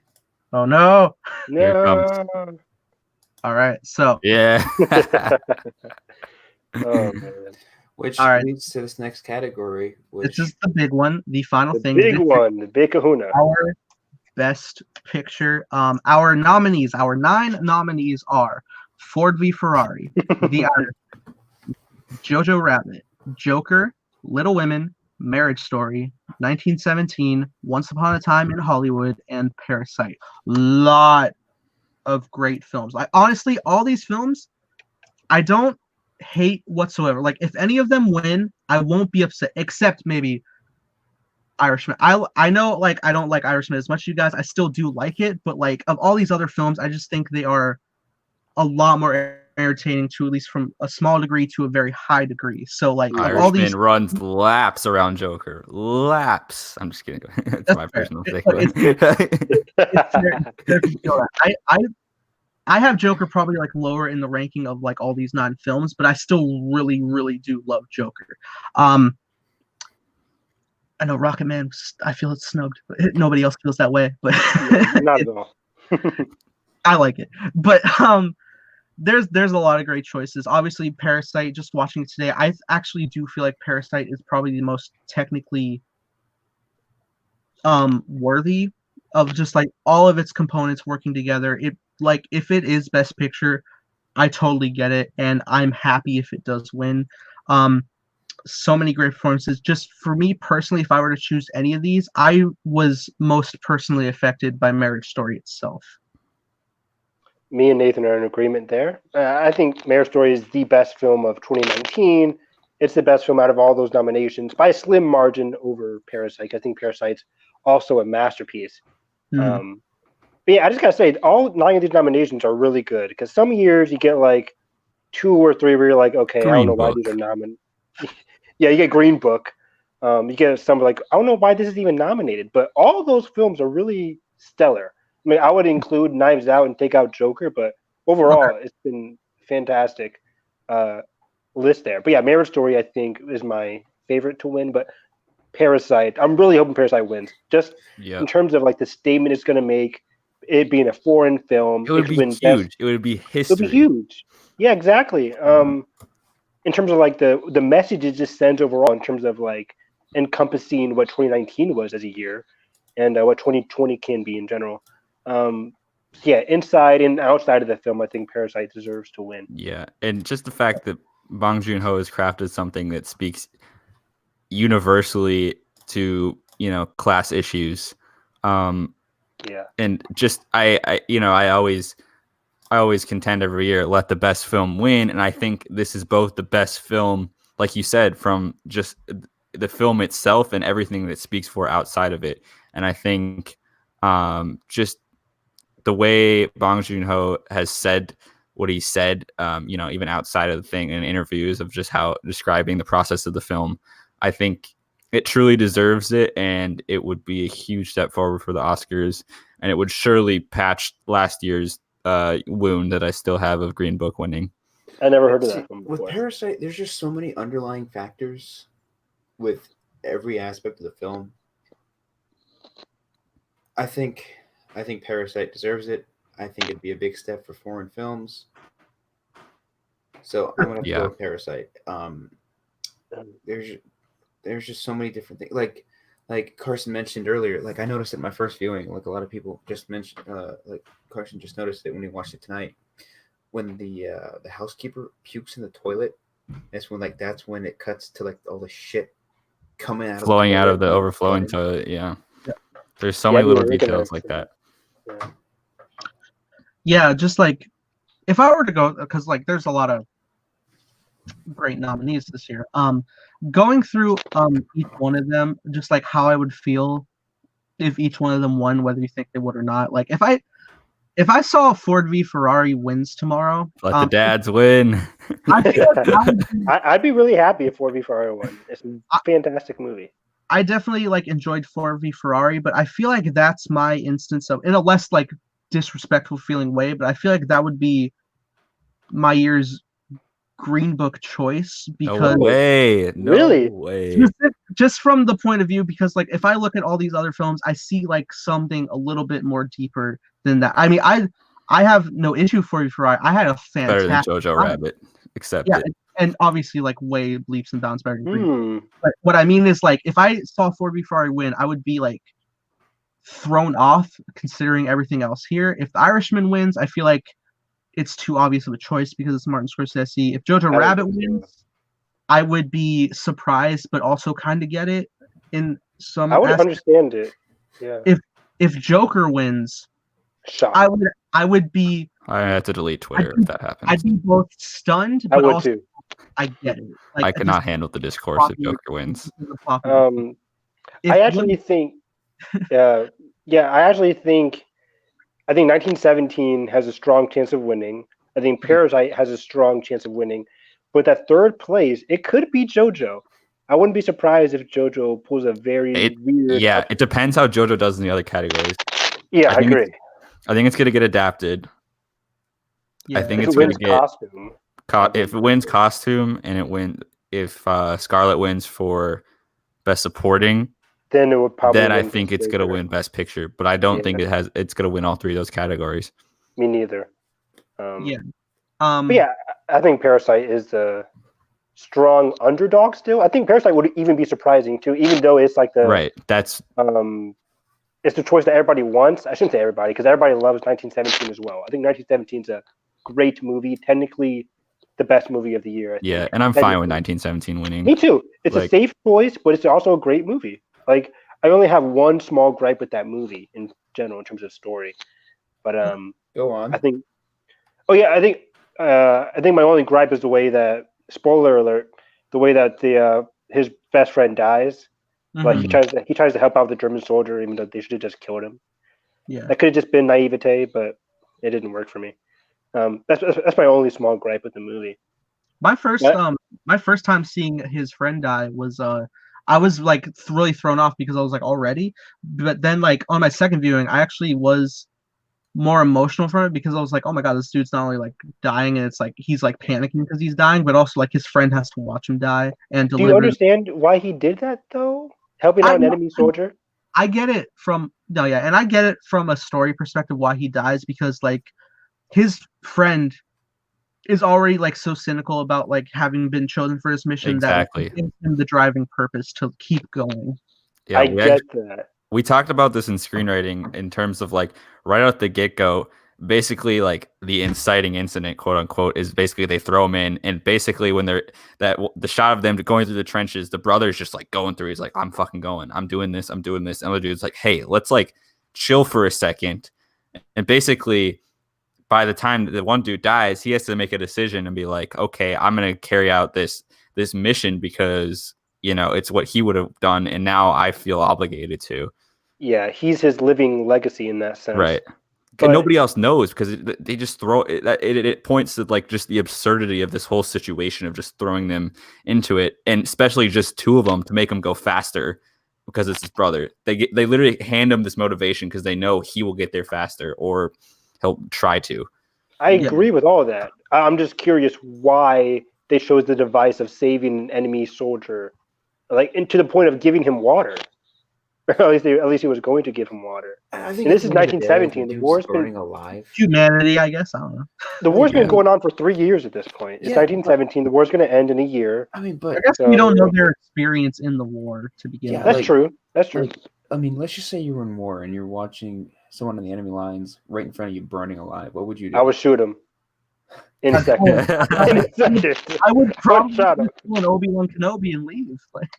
Oh no! Here it comes. All right, so yeah. Oh man. Which All right. leads to this next category. Which... This is the big one, the final The thing. big one, the big kahuna. Our best picture. Our nominees, our 9 nominees are Ford v Ferrari, The Irishman, Jojo Rabbit, Joker, Little Women, Marriage Story, 1917, Once Upon a Time in Hollywood, and Parasite. Lot of great films. Honestly, all these films, I don't hate whatsoever. Like, if any of them win, I won't be upset, except maybe Irishman. I know, like, I don't like Irishman as much as you guys. I still do like it, but like of all these other films, I just think they are a lot more entertaining, to at least from a small degree to a very high degree. So like Irishman all these runs laps around Joker. Laps. I'm just kidding. It's my personal takeaway. I have Joker probably like lower in the ranking of like all these 9 films, but I still really, really do love Joker. I know Rocket Man, I feel it's snubbed, but nobody else feels that way. But Not at all. I like it. But there's a lot of great choices. Obviously, Parasite, just watching it today, I actually do feel like Parasite is probably the most technically worthy of just like all of its components working together. It like if it is Best Picture, I totally get it, and I'm happy if it does win. So many great performances. Just for me personally, if I were to choose any of these, I was most personally affected by Marriage Story itself. Me and Nathan are in agreement there. I think Marriage Story is the best film of 2019. It's the best film out of all those nominations by a slim margin over Parasite. I think Parasite's also a masterpiece. But yeah, I just gotta say, all 9 of these nominations are really good, because some years you get like 2 or 3 where you're like, okay, I don't know why these are nominated. Yeah, you get Green Book. You get some like, I don't know why this is even nominated, but all those films are really stellar. I mean, I would include Knives Out and take out Joker, but overall, It's been fantastic list there. But yeah, Marriage Story, I think, is my favorite to win, but Parasite, I'm really hoping Parasite wins. Just in terms of like the statement it's going to make, it being a foreign film. It would be huge. It would be history. It would be huge. Yeah, exactly. In terms of like the message it just sends overall, in terms of like encompassing what 2019 was as a year, and what 2020 can be in general. Yeah, inside and outside of the film, I think Parasite deserves to win. Yeah, and just the fact that Bong Joon-ho has crafted something that speaks universally to class issues. Yeah, and just I always contend every year, let the best film win, and I think this is both the best film, like you said, from just the film itself and everything that speaks for outside of it. And I think just the way Bong Joon-ho has said what he said, even outside of the thing in interviews of just how describing the process of the film. I think it truly deserves it, and it would be a huge step forward for the Oscars, and it would surely patch last year's wound that I still have of Green Book winning. I never heard of that film before. With Parasite, there's just so many underlying factors with every aspect of the film. I think Parasite deserves it. I think it'd be a big step for foreign films. So I'm gonna go with Parasite. There's just so many different things. Like Carson mentioned earlier. Like I noticed it in my first viewing. Like a lot of people just mentioned. Like Carson just noticed it when he watched it tonight. When the housekeeper pukes in the toilet, that's when it cuts to like all the shit coming out, flowing out of the overflowing toilet. Yeah. There's so many little details like that. Yeah, just like if I were to go, because like there's a lot of great nominees this year. Going through each one of them, just like how I would feel if each one of them won, whether you think they would or not. Like if I saw Ford v Ferrari wins tomorrow, let the dads win. I'd be really happy if Ford v Ferrari won. It's a fantastic movie. I definitely like enjoyed Ford v Ferrari, but I feel like that's my instance of, in a less like disrespectful feeling way, but I feel like that would be my year's Green Book choice because no way. Just from the point of view, because like if I look at all these other films, I see like something a little bit more deeper than that. I mean, I have no issue for Ferrari. I had a fantastic better than Jojo Rabbit, except and obviously like way leaps and bounds better than Green Book. But what I mean is like if I saw Ford v Ferrari win, I would be like thrown off considering everything else here. If The Irishman wins, I feel like it's too obvious of a choice because it's Martin Scorsese. If Jojo Rabbit wins, I would be surprised, but also kind of get it in some. I would understand it. Yeah. If Joker wins, shocked. I would be. I have to delete Twitter if that happens. I'd be both stunned, but also I get it. Like, I cannot handle the discourse if Joker wins. I actually think. I think 1917 has a strong chance of winning. I think Parasite has a strong chance of winning. But that third place, it could be JoJo. I wouldn't be surprised if JoJo pulls a weird. Yeah, it depends how JoJo does in the other categories. Yeah, I agree. I think it's going to get adapted. Yeah. I think it's going to get costume. If it wins costume and if Scarlett wins for best supporting, then it would probably. Then I think it's going to win best picture, but I don't think it's going to win all three of those categories. Me neither. But yeah, I think Parasite is a strong underdog still. I think Parasite would even be surprising too, even though it's like That's it's the choice that everybody wants. I shouldn't say everybody because everybody loves 1917 as well. I think 1917 is a great movie, technically the best movie of the year. Yeah, and I'm fine with 1917 winning. Me too. It's a safe choice, but it's also a great movie. Like I only have one small gripe with that movie in general in terms of story, but go on. I think my only gripe is the way that, spoiler alert, the way that his best friend dies. Mm-hmm. Like he tries to help out the German soldier, even though they should have just killed him. Yeah, that could have just been naivete, but it didn't work for me. That's my only small gripe with the movie. My first time seeing his friend die was I was like really thrown off because I was like already, but then like on my second viewing, I actually was more emotional from it because I was like, oh my god, this dude's not only like dying and it's like he's like panicking because he's dying, but also like his friend has to watch him die and deliver. Do you understand why he did that though? Helping out an enemy soldier? I get it from and I get it from a story perspective why he dies because like his friend is already like so cynical about like having been chosen for this mission that gives him the driving purpose to keep going. Yeah, I get that. We talked about this in screenwriting in terms of like right out the get-go, basically like the inciting incident, quote unquote, is basically they throw him in, and basically when the shot of them going through the trenches, the brother's just like going through. He's like, I'm fucking going. I'm doing this. And the dude's like, hey, let's like chill for a second. And basically by the time the one dude dies, he has to make a decision and be like, okay, I'm going to carry out this mission because, it's what he would have done. And now I feel obligated to. Yeah, he's his living legacy in that sense. Right. nobody else knows because they just throw it. It points to like just the absurdity of this whole situation of just throwing them into it, and especially just two of them to make them go faster because it's his brother. They literally hand him this motivation because they know he will get there faster or he'll try to. I agree with all that. I'm just curious why they chose the device of saving an enemy soldier, like, and to the point of giving him water. at least he was going to give him water. I think And this is 1917. The war's burning been alive. Humanity, I guess. I don't know. The war's been going on for 3 years at this point. It's 1917. The war's going to end in a year. I mean, but I guess we don't know their experience in the war to begin with. That's true. That's true. Like, I mean, let's just say you were in war and you're watching someone in the enemy lines right in front of you burning alive. What would you do? I would shoot him in a second. In a second. I would probably shot him. kill an Obi-Wan Kenobi and leave. Like,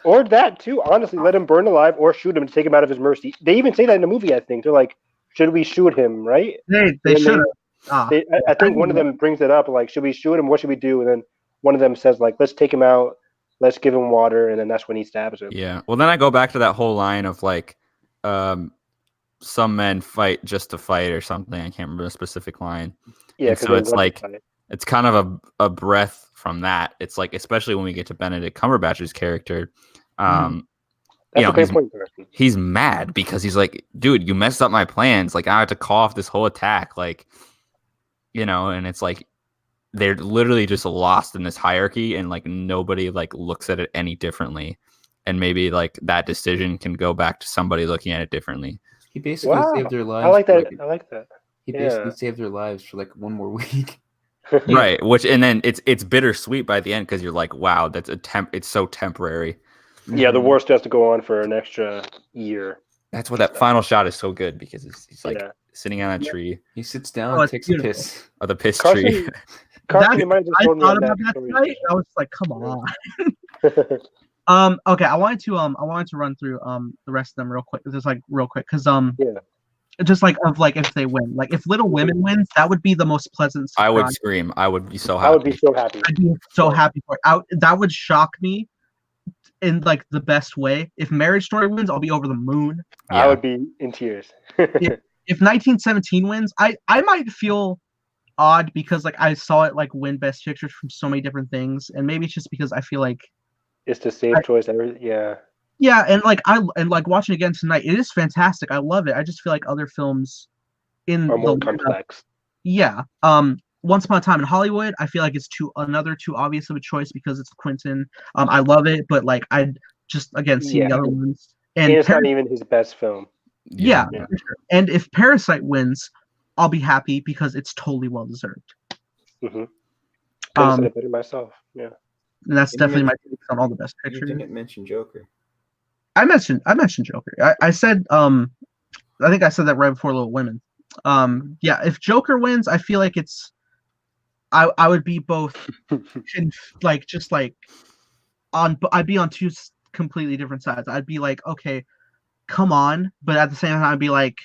Or that too. Honestly, let him burn alive or shoot him to take him out of his mercy. They even say that in the movie. I think they're like, "Should we shoot him?" Right? they should have. I think one of them brings it up, like, "Should we shoot him? What should we do?" And then one of them says, like, "Let's take him out. Let's give him water." And then that's when he stabs him. Yeah. Well, then I go back to that whole line of like, some men fight just to fight or something. I can't remember a specific line. Yeah. So it's like it's kind of a breath from that. It's like, especially when we get to Benedict Cumberbatch's character, that's a great point, Thurston. He's mad because he's like, dude, you messed up my plans. Like, I had to call off this whole attack. Like, and it's like they're literally just lost in this hierarchy, and like nobody like looks at it any differently. And maybe like that decision can go back to somebody looking at it differently. He basically saved their lives. I like that. I like that. He basically saved their lives for like one more week. Right. And then it's bittersweet by the end because you're like, wow, that's it's so temporary. Yeah, the war still has to go on for an extra year. That's what that final shot is so good because he's like sitting on a tree. He sits down and takes a piss. Oh, the piss Carson, tree. Carson, you might have just I told me thought on about that that story. tonight. I was like, come on. Okay, I wanted to run through the rest of them real quick. Just like real quick, because just like of like if they win, like if Little Women wins, that would be the most pleasant surprise. I would scream. I would be so happy. I would be so happy. I'd be so happy for it. That would shock me in like the best way. If Marriage Story wins, I'll be over the moon. I would be in tears. If 1917 wins, I might feel odd because like I saw it like win Best Picture from so many different things, and maybe it's just because I feel like it's the safe choice. Yeah, and like watching again tonight, it is fantastic. I love it. I just feel like other films are more complex. Yeah. Once Upon a Time in Hollywood, I feel like it's another too obvious of a choice because it's Quentin. I love it, but like I just again see the other ones. And it's not even his best film. Yeah. For sure. And if Parasite wins, I'll be happy because it's totally well deserved. Mm-hmm. I said it better myself. Yeah. And that's definitely my take on all the Best Picture. You didn't mention Joker. I mentioned Joker. I said I think I said that right before Little Women. Yeah, if Joker wins, I feel like it's I would be both like just like I'd be on two completely different sides. I'd be like, okay, come on, but at the same time I'd be like,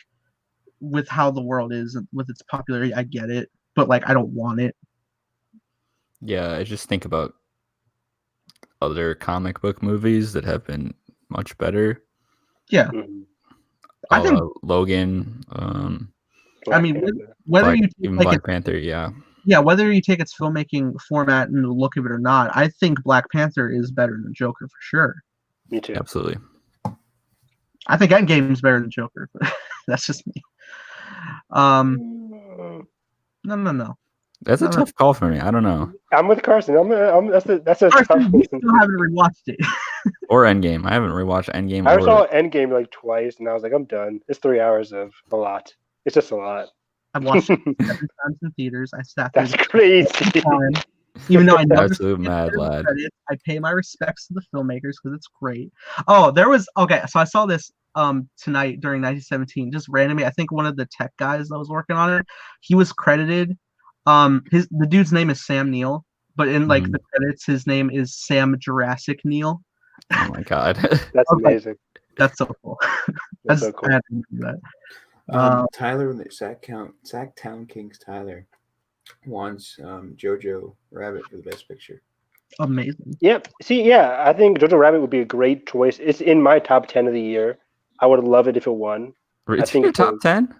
with how the world is with its popularity, I get it, but like I don't want it. Yeah, I just think about other comic book movies that have been much better. Yeah. I think Logan. I mean, whether you take like Black Panther, yeah, whether you take its filmmaking format and the look of it or not, I think Black Panther is better than Joker for sure. Me too. Absolutely. I think Endgame is better than Joker, but that's just me. No. That's a tough call for me. I don't know. I'm with Carson. That's a Carson, tough you still haven't rewatched it. Or Endgame. I haven't rewatched Endgame. I saw Endgame like twice, and I was like, I'm done. It's 3 hours of a lot. It's just a lot. I've watched it 7 times in theaters. I sat there. That's crazy. Even though I never absolute mad lad. I pay my respects to the filmmakers because it's great. Oh, so I saw this tonight during 1917, just randomly. I think one of the tech guys that was working on it, he was credited. The dude's name is Sam Neill, but in like the credits, his name is Sam Jurassic Neill. Oh my god, that's amazing. That's so cool. That's so cool. I had to do that. Tyler and the Sacktown Kings Tyler wants Jojo Rabbit for the Best Picture. Amazing. Yep. See, yeah, I think Jojo Rabbit would be a great choice. It's in my top 10 of the year. I would love it if it won. It's in your top 10.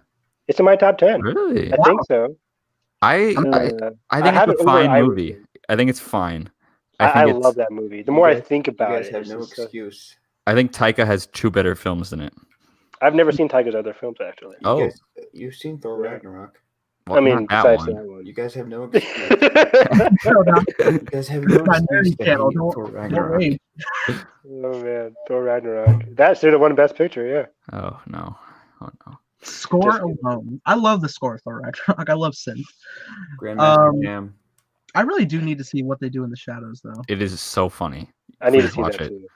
It's in my top 10. Really? I think so. I think have it's it a over fine movie. Irishman. I think it's fine. I think love that movie. The more I think about you guys it, have it's no just, excuse. I think Taika has 2 better films than it. I've never seen Tiger's other films actually. You've seen Thor Yeah. Ragnarok. Well, I mean, not that besides one. that one. You guys have no excuse. You guys have no my excuse nerdy channel. for Thor Ragnarok. Oh man, Thor Ragnarok. That should have won Best Picture. Yeah. Oh no. Oh no. Score Just kidding. alone. I love the score of Thor Ragnarok. I love synth. Grandmaster Jam. I really do need to see what they do in the shadows, though. It is so funny. I need to Please see watch that it. too.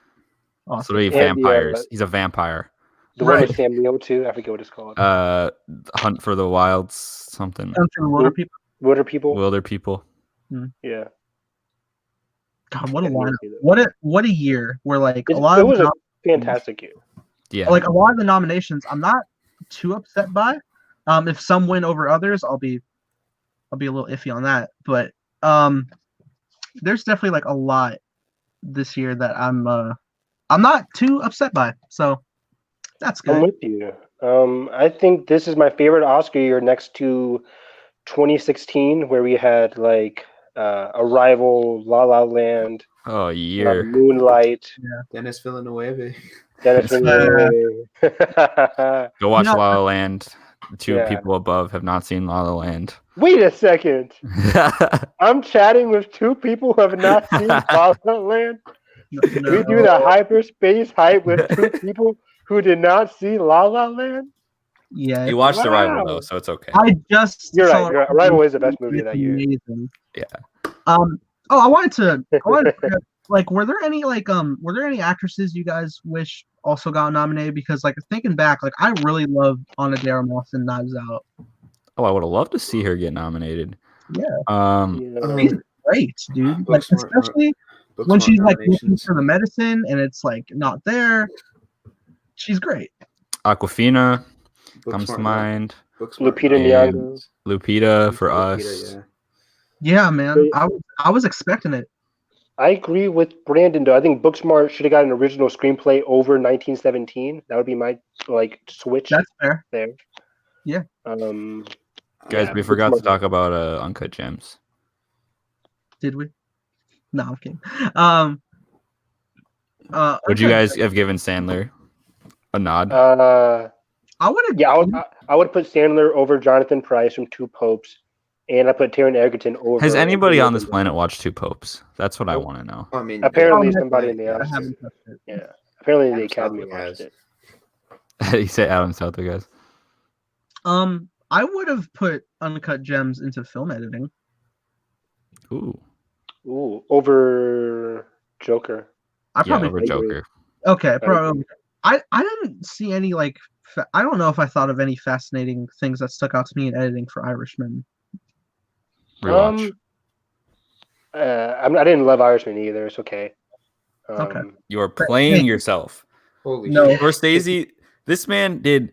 Awesome. So many And the, vampires. He's a vampire. The one Right. with Sam Neill too. I forget what it's called. Hunt for the Wilds, something. And for the Wilder people. Wilder People. Wilder people. Yeah. God, what a I need to lineup! see that. What a year where like a It lot of was a fantastic year. Yeah. like a lot of the nominations I'm not too upset by. If some win over others, I'll be a little iffy on that. But there's definitely like a lot this year that I'm not too upset by. So that's I'm good. with you. I think this is my favorite Oscar year next to 2016, where we had like Arrival, La La Land, Oh, year. Moonlight, Dennis Villeneuve. Dennis Villeneuve. Go watch You know- La La Land. The 2 Yeah. people above have not seen La La Land. Wait a second. I'm chatting with 2 people who have not seen La La Land. No. We do the hyperspace hype with 2 people who did not see La La Land. Yeah. You watched Arrival Wow. though, so it's okay. I just You're saw right. Arrival is the best movie of that year. Amazing. Yeah. Oh, I wanted to like, were there any actresses you guys wish also got nominated? Because like thinking back, like I really love Ana de Armas and Knives Out. Oh, I would have loved to see her get nominated. Yeah. Yeah. She's great, dude. Like Booksmart- especially when Booksmart she's like looking nominations. for the medicine and it's like not there. She's great. Aquafina comes to Booksmart- mind. Booksmart Lupita nominations. Nyong'o. Lupita for Lupita, us. yeah. Yeah, man. I was expecting it. I agree with Brandon though. I think Booksmart should have got an original screenplay over 1917. That would be my like switch That's fair. there. Yeah. Guys, Yeah, we forgot to Booksmart. talk about Uncut Gems. Did we? No, I'm kidding. Would you guys have given Sandler a nod? I would have. Yeah, I would put Sandler over Jonathan Pryce from Two Popes, and I put Taron Egerton over. Has anybody on this planet watched Two Popes? That's what I want to know. I mean, Apparently, Yeah. somebody in the I audience. haven't touched it. Yeah, apparently the Adam Academy Southwick watched has. it. You say Adam Southwick, guys. I would have put Uncut Gems into film editing. Ooh, Ooh, over Joker. I yeah, probably over agree. Joker. okay. I Probably. I didn't see any like. I don't know if I thought of any fascinating things that stuck out to me in editing for Irishman. Rewatch. I didn't love Irishman either. It's okay. Okay. You are playing yourself. Holy No. shit. Scorsese, this man did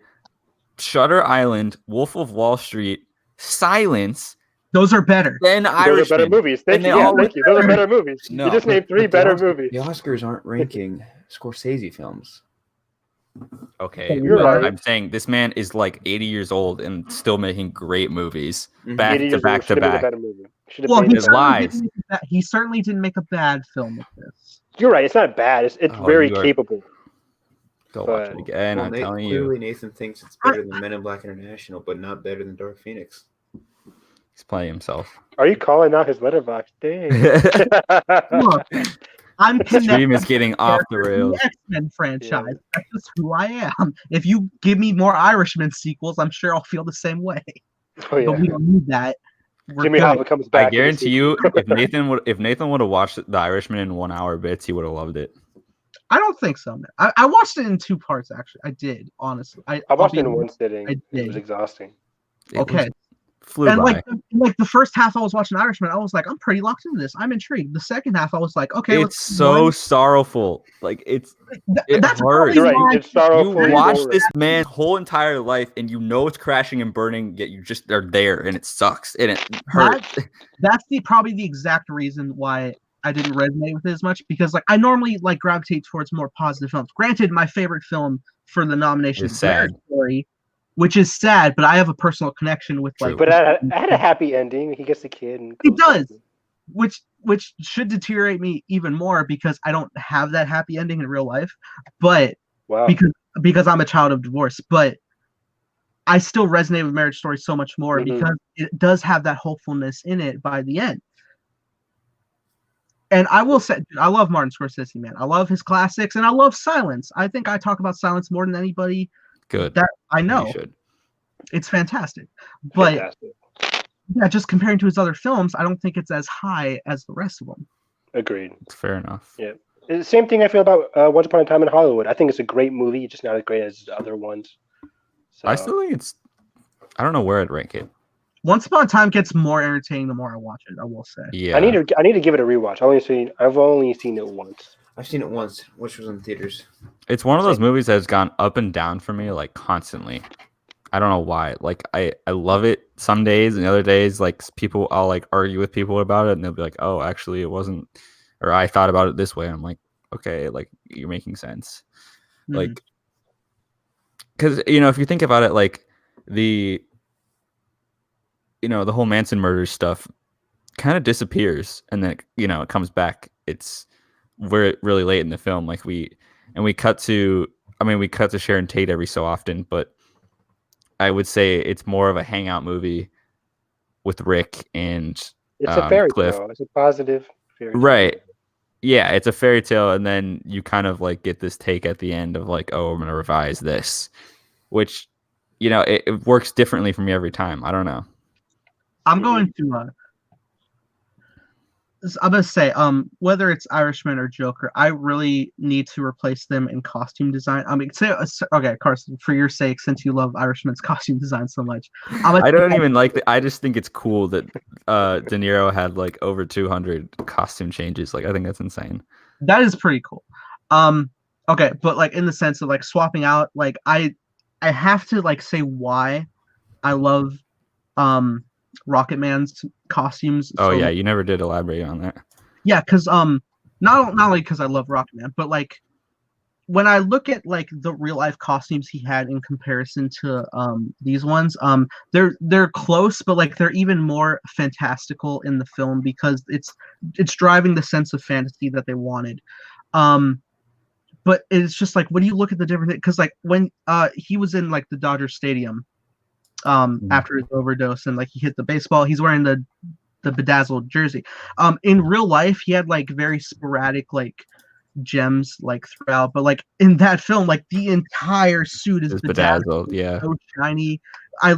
Shutter Island, Wolf of Wall Street, Silence, Those are better. then Those Irishman. are better movies. Thank And you. they Yeah, all thank you. Those are better movies. No. You just named 3 But better the movies. Oscars aren't ranking Scorsese films. Okay, You're but right. I'm saying this man is like 80 years old and still making great movies Mhm. back 80 to years back ago, to should've been a back. better movie. Should've Well, been he His a better- lies. he certainly didn't make a bad film with this. You're right. It's not bad. It's Oh, very you are- capable. Go watch But- it again. Well, I'm telling you, clearly Nathan thinks it's better than Men in Black International, but not better than Dark Phoenix. he's playing himself. Are you calling out his letterbox? Dang. Look, I'm The stream connected is getting off the to the rails. X-Men franchise. Yeah. That's just who I am. If you give me more Irishman sequels, I'm sure I'll feel the same way. Oh yeah. But we don't need that. We're Jimmy good. Hoffa comes back. I to the guarantee sequel. you, if Nathan would have watched The Irishman in 1 hour bits, he would have loved it. I don't think so, man. I watched it in 2 parts, actually. I did, honestly. I I'll watched be it in honest. one sitting. I It did. was exhausting. It Okay. flew And by. like the first half I was watching Irishman, I was like, I'm pretty locked into this. I'm intrigued. The second half, I was like, okay, It's so sorrowful. Like it that's hurts. probably You're right. why- It's sorrowful. You watch You're this man's whole entire life, and you know it's crashing and burning, yet you just are there, and it sucks, and it hurts. That's probably the exact reason why I didn't resonate with it as much, because like I normally like gravitate towards more positive films. Granted, my favorite film for the nomination It's is Marriage sad. Story, which is sad. But I have a personal connection with like. True. But I had a happy ending. He gets the kid. And It does, which should deteriorate me even more because I don't have that happy ending in real life. But Wow. because I'm a child of divorce, but I still resonate with Marriage Story so much more because it does have that hopefulness in it by the end. And I will say, I love Martin Scorsese, man. I love his classics, and I love Silence. I think I talk about Silence more than anybody Good. that I know. You should. It's fantastic. But Fantastic. yeah, just comparing to his other films, I don't think it's as high as the rest of them. Agreed. It's fair enough. Yeah. The same thing I feel about Once Upon a Time in Hollywood. I think it's a great movie, just not as great as the other ones. So, I still think it's. I don't know where I'd rank it. Once Upon a Time gets more entertaining the more I watch it, I will say. Yeah. I need to give it a rewatch. I've only seen it once. I've seen it once, which was in theaters. It's one of those movies that has gone up and down for me like constantly. I don't know why. Like I love it some days, and the other days like I'll like argue with people about it, and they'll be like, "Oh, actually, it wasn't," or "I thought about it this way." I'm like, "Okay, like you're making sense." Like, because if you think about it, like the whole Manson murder stuff kind of disappears, and then it comes back. We're really late in the film. Like we cut to Sharon Tate every so often, but I would say it's more of a hangout movie with Rick and It's a fairy Cliff. tale. It's a positive fairy tale. Right. Yeah, it's a fairy tale, and then you kind of like get this take at the end of like, oh, I'm gonna revise this, which it works differently for me every time. I don't know. I'm going to I'm gonna say, whether it's Irishman or Joker, I really need to replace them in costume design. I mean, okay, Carson, for your sake, since you love Irishman's costume design so much, I don't even like I just think it's cool that De Niro had like over 200 costume changes. Like, I think that's insane. That is pretty cool. Okay, but like in the sense of like swapping out, like I have to like say why I love Rocket Man's costumes. Oh yeah, you never did elaborate on that. Yeah, because not only because I love Rocket Man, but like when I look at like the real life costumes he had in comparison to these ones, they're close, but like they're even more fantastical in the film because it's driving the sense of fantasy that they wanted. But it's just like when you look at the different, because like when he was in like the Dodger Stadium after his overdose and like he hit the baseball, he's wearing the bedazzled jersey. In real life he had like very sporadic like gems like throughout, but like in that film like the entire suit is bedazzled. Yeah, so shiny. I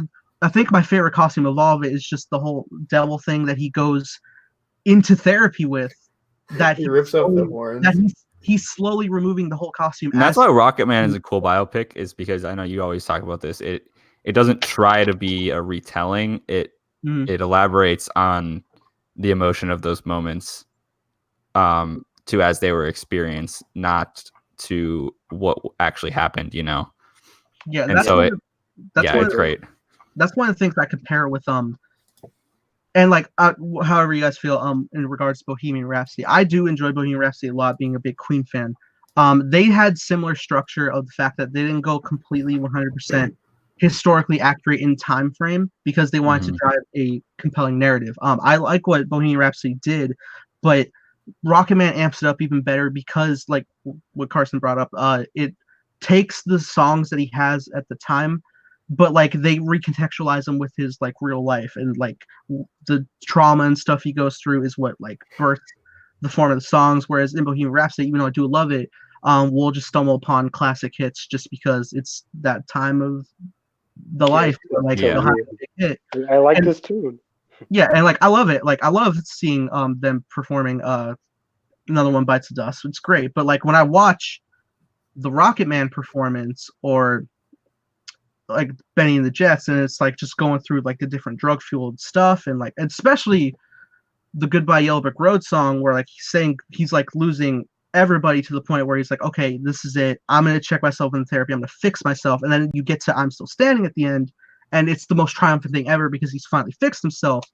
think my favorite costume of all of it is just the whole devil thing that he goes into therapy with, that he rips off the horns, that he's slowly removing the whole costume. And that's why Rocket Man is a cool biopic, is because I know you always talk about this. It doesn't try to be a retelling. It elaborates on the emotion of those moments to as they were experienced, not to what actually happened, Yeah, and so it's great. That's one of the things I compare with and like however you guys feel in regards to Bohemian Rhapsody. I do enjoy Bohemian Rhapsody a lot, being a big Queen fan. They had similar structure of the fact that they didn't go completely 100% historically accurate in time frame because they wanted to drive a compelling narrative. I like what Bohemian Rhapsody did, but Rocket Man amps it up even better because, like what Carson brought up, it takes the songs that he has at the time, but like they recontextualize them with his like real life, and like the trauma and stuff he goes through is what like birthed the form of the songs. Whereas in Bohemian Rhapsody, even though I do love it, we'll just stumble upon classic hits just because it's that time of the life. Like they'll have a big hit. I like this tune. Yeah, and like I love it. Like I love seeing them performing Another One Bites the Dust. It's great. But like when I watch the Rocket Man performance or like Benny and the Jets, and it's like just going through like the different drug fueled stuff, and like especially the Goodbye Yellow Brick Road song where like he's saying he's like losing everybody to the point where he's like, okay, this is it. I'm going to check myself in therapy. I'm going to fix myself. And then you get to I'm Still Standing at the end, and it's the most triumphant thing ever because he's finally fixed himself.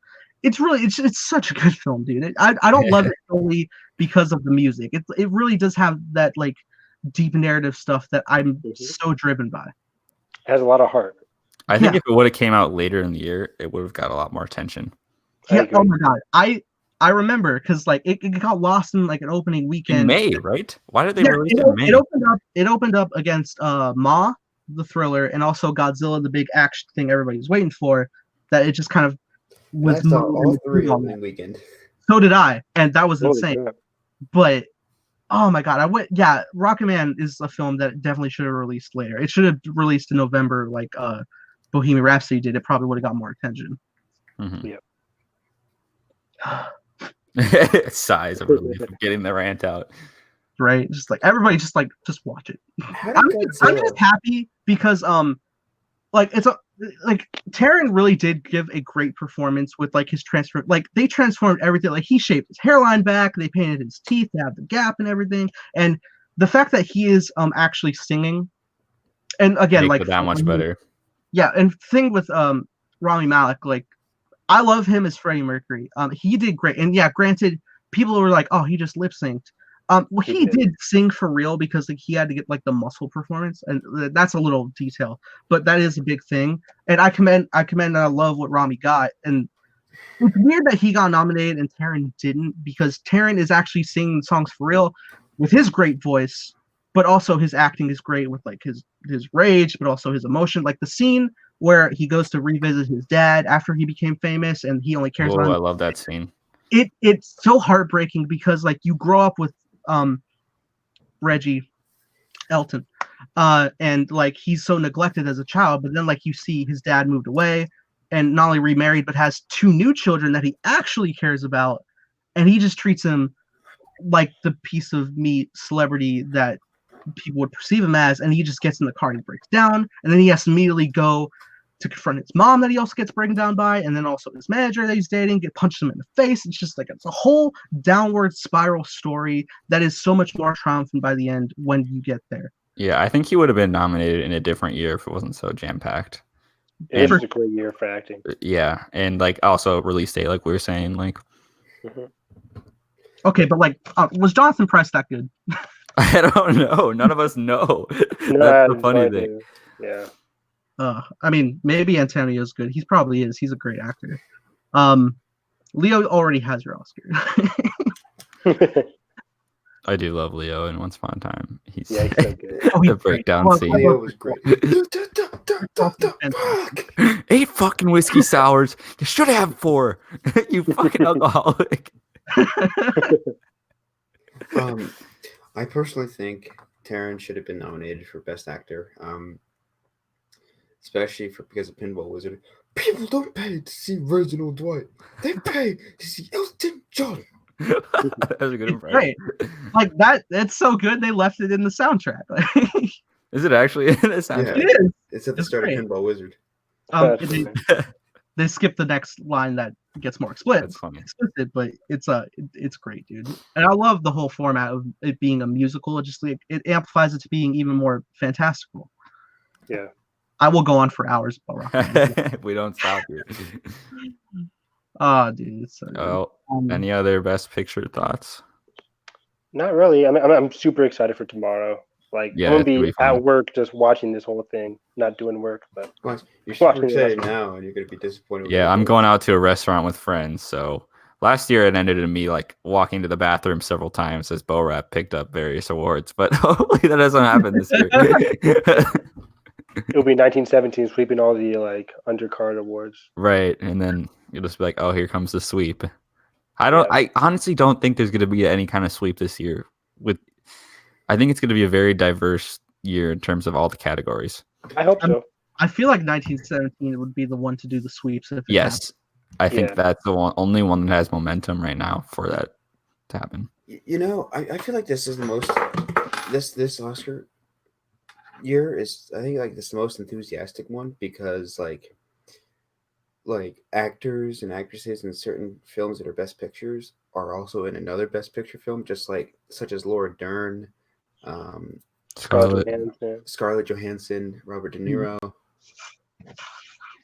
It's really, it's such a good film, dude. I don't love it only because of the music. It really does have that like deep narrative stuff that I'm so driven by. It has a lot of heart. I think if it would have came out later in the year, it would have got a lot more attention. Yeah. Oh my god. I remember because like it got lost in like an opening weekend. In May, right? Why did they release it in May? It opened up against Ma, the thriller, and also Godzilla, the big action thing everybody was waiting for. That it just kind of was. I saw all three opening weekend. So did I, and that was insane. God. But oh my god, Rocket Man is a film that definitely should have released later. It should have released in November, like Bohemian Rhapsody did. It probably would have got more attention. Mm-hmm. Sighs of relief of getting the rant out. Right, just like everybody, just watch it. I'm just happy because like it's Taron really did give a great performance with like his transfer. Like they transformed everything. Like he shaped his hairline back. They painted his teeth to have the gap and everything. And the fact that he is actually singing, and again, make like it that much better. Yeah, and thing with Rami Malek, like I love him as Freddie Mercury. He did great, and yeah, granted, people were like, "Oh, he just lip synced." Well, he did sing for real because like he had to get like the muscle performance, and that's a little detail, but that is a big thing. And I commend and I love what Rami got. And it's weird that he got nominated and Taron didn't, because Taron is actually singing songs for real with his great voice, but also his acting is great with like his rage, but also his emotion. Like the scene where he goes to revisit his dad after he became famous, and he only cares about him. I love that scene. It's so heartbreaking because like you grow up with Reggie Elton, and like he's so neglected as a child, but then like you see his dad moved away and not only remarried but has 2 new children that he actually cares about, and he just treats him like the piece of meat celebrity that people would perceive him as, and he just gets in the car and he breaks down, and then he has to immediately go to confront his mom that he also gets broken down by, and then also his manager that he's dating punches him in the face. It's just like it's a whole downward spiral story that is so much more triumphant by the end when you get there. Yeah, I think he would have been nominated in a different year if it wasn't so jam-packed. It was a great year for acting. Yeah, and like also release date, like we were saying, like. Okay, but like, was Jonathan Price that good? I don't know. None of us know. That's the funny thing. Yeah. I mean, maybe Antonio's good. He probably is. He's a great actor. Leo already has your Oscar. I do love Leo in Once Upon a Time. He's so good. The breakdown scene. Leo was great. 8 fucking whiskey sours. You should have 4. You fucking alcoholic. I personally think Taron should have been nominated for Best Actor. Especially because of Pinball Wizard. People don't pay to see Reginald Dwight. They pay to see Elton John. That's a good impression. Right. Like that. It's so good. They left it in the soundtrack. Is it actually in the soundtrack? Yeah, it is. It's at the start of Pinball Wizard. They skip the next line that gets more explicit, but it's great, dude. And I love the whole format of it being a musical. It just like it amplifies it to being even more fantastical. Yeah. I will go on for hours about Rocket. We don't stop here. Oh, dude. It's so good. Any other Best Picture thoughts? Not really. I'm super excited for tomorrow. Like, yeah, I'm gonna be at work just watching this whole thing, not doing work. But you're super excited now, and you're gonna be disappointed. Yeah, I'm going out to a restaurant with friends. So last year it ended in me like walking to the bathroom several times as Bo Rap picked up various awards. But hopefully that doesn't happen this year. It'll be 1917 sweeping all the like undercard awards. Right, and then you'll just be like, "Oh, here comes the sweep." I honestly don't think there's going to be any kind of sweep this year. I think it's going to be a very diverse year in terms of all the categories. I hope so. I feel like 1917 would be the one to do the sweeps. Yes, I think that's the only one that has momentum right now for that to happen. You know, I feel like this is the most this Oscar year is, I think, like this the most enthusiastic one, because like actors and actresses in certain films that are Best Pictures are also in another Best Picture film, just like such as Laura Dern, Scarlett Johansson, Robert De Niro.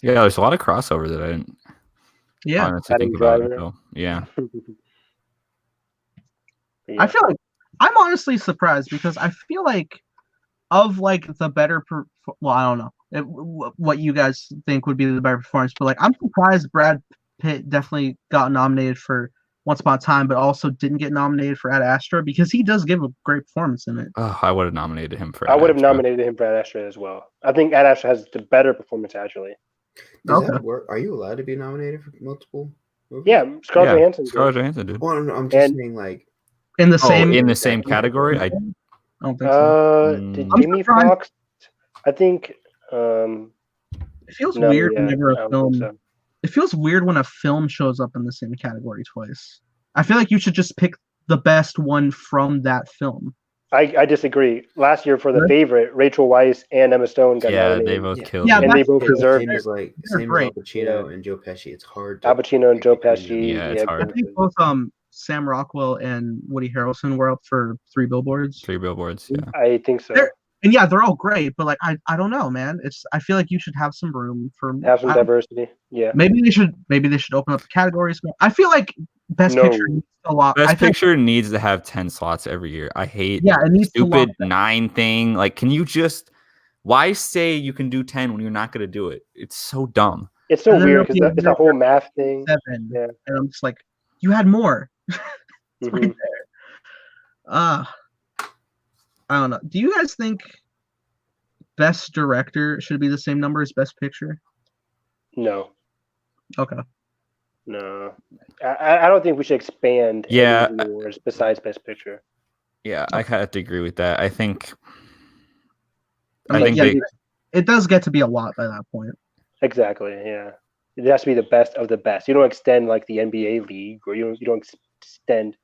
Yeah, there's a lot of crossover that I didn't honestly think about it, though. Yeah. I feel like I'm honestly surprised because I feel like of like the better I don't know. what you guys think would be the better performance. But like, I'm surprised Brad Pitt definitely got nominated for Once Upon a Time, but also didn't get nominated for Ad Astra because he does give a great performance in it. Oh, I would have nominated him for. I would have Ad Astra. nominated him for Ad Astra as well. I think Ad Astra has the better performance actually. Does Okay. that work? Are you allowed to be nominated for multiple movies? Yeah, Scarlett Johansson. Scarlett Johansson, dude. Well, no, I'm just And- saying, like, In the same in the same category. I don't think so. Did I'm Jamie surprised. Foxx? I think. It feels No, weird yeah, whenever I a don't film. think so. It feels weird when a film shows up in the same category twice. I feel like you should just pick the best one from that film. I disagree. Last year for The Really? Favorite, Rachel Weisz and Emma Stone got Yeah, nominated. they both Yeah. killed. Yeah, it. and they that's- both same deserved as it. like They're same as great. Al Pacino Yeah. and Joe Pesci. It's hard to Al Pacino and Joe pick between them. Pesci. Yeah, it's hard. I think both Sam Rockwell and Woody Harrelson were up for 3 Billboards. 3 Billboards. Yeah. I think so. And yeah, they're all great, but like I don't know, man. I feel like you should have some room for Have some diversity. Yeah. maybe they should open up the categories more. I feel like Best No. Picture needs a lot. Best I think, Picture needs to have 10 slots every year. I hate yeah, it needs to stupid lock that. 9 thing. Like, can you just why say you can do 10 when you're not going to do it? It's so dumb. It's so And then weird there'll because be it's a whole math thing. 7. Yeah. And I'm just like, you had more. It's right Mhm. there. I don't know. Do you guys think Best Director should be the same number as Best Picture? No. Okay. No. I don't think we should expand any Yeah. of the awards besides Best Picture. Yeah, I have to agree with that. I think I I mean, think yeah, they it does get to be a lot by that point. Exactly. Yeah. It has to be the best of the best. You don't extend like the NBA league, or you don't extend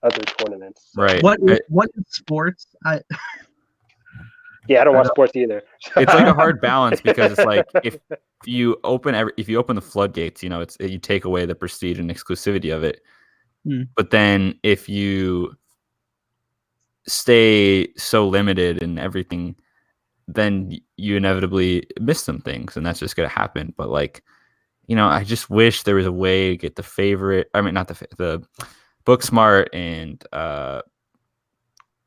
other tournaments. So- right. What is sports? Yeah, I don't I watch don't- sports either. It's like a hard balance because it's like if you open the floodgates, it's you take away the prestige and exclusivity of it. Hmm. But then if you stay so limited in everything, then you inevitably miss some things, and that's just gonna happen. But like, I just wish there was a way to get the favorite. I mean, not the Booksmart and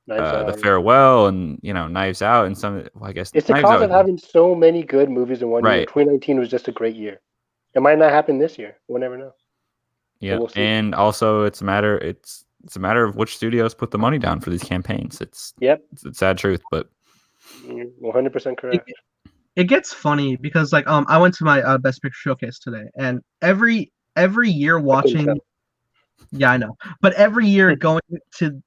the Farewell and Knives Out and some. Well, I guess It's the Knives cost Out of having so many good movies in one year. Right. 2019 was just a great year. It might not happen this year. We'll never know. Yeah, we'll see. and also it's a matter of which studios put the money down for these campaigns. It's Yep. it's a sad truth, but You're 100% correct. It gets funny because like I went to my Best Picture showcase today, and every year watching. tell. Yeah, I know, but every year going to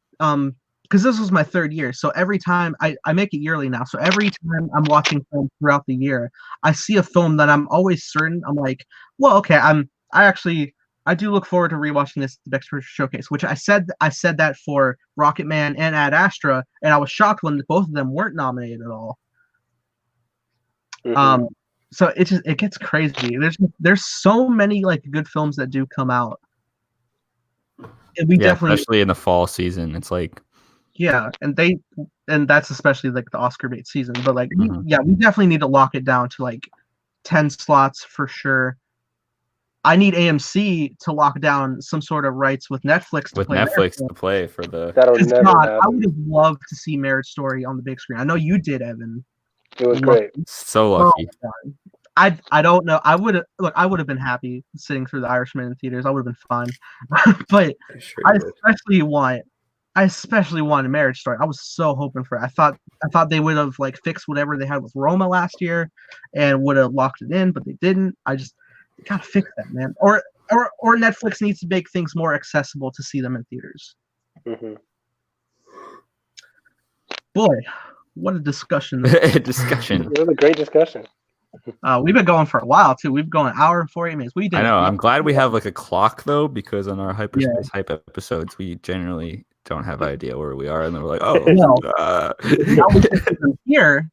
because this was my 3rd year, so every time I make it yearly now, so every time I'm watching films throughout the year, I see a film that I'm always certain I'm like, well, okay, I do look forward to rewatching this Best Picture showcase, which I said that for Rocketman and Ad Astra, and I was shocked when both of them weren't nominated at all. Mhm. So it gets crazy. There's so many like good films that do come out. And we definitely especially in the fall season, it's like and that's especially like the Oscar bait season. But like Mhm. we definitely need to lock it down to like 10 slots for sure. I need AMC to lock down some sort of rights with Netflix to with play their Netflix film. to play for the. That'll Because never God, I happen. would have loved to see Marriage Story on the big screen. I know you did, Evan. It was great. So lucky. I don't know. I would have been happy sitting through The Irishman in theaters. I would have been fine. But Sure I you would. especially wanted Marriage Story. I was so hoping for it. I thought they would have like fixed whatever they had with Roma last year and would have locked it in, but they didn't. They gotta fix that, man. Or Netflix needs to make things more accessible to see them in theaters. Mhm. Boy, what a discussion. Discussion. It was a great discussion. We've been going for a while too. We've been going an hour and 48 minutes. We did. I know. I'm glad we have like a clock though, because on our hyperspace hype episodes, we generally don't have idea where we are, and then we're like, oh, No. uh, Now we can put them here,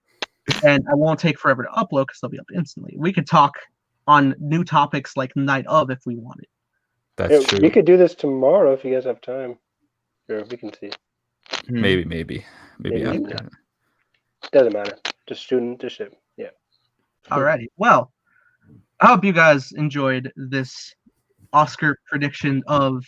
and I won't take forever to upload because they'll be up instantly. We could talk on new topics like night of if we wanted. that's Yeah, true. we could do this tomorrow if you guys have time. Sure, we can see. Maybe Maybe. after. Doesn't matter. Just ship. Yeah. Alrighty. Well, I hope you guys enjoyed this Oscar prediction of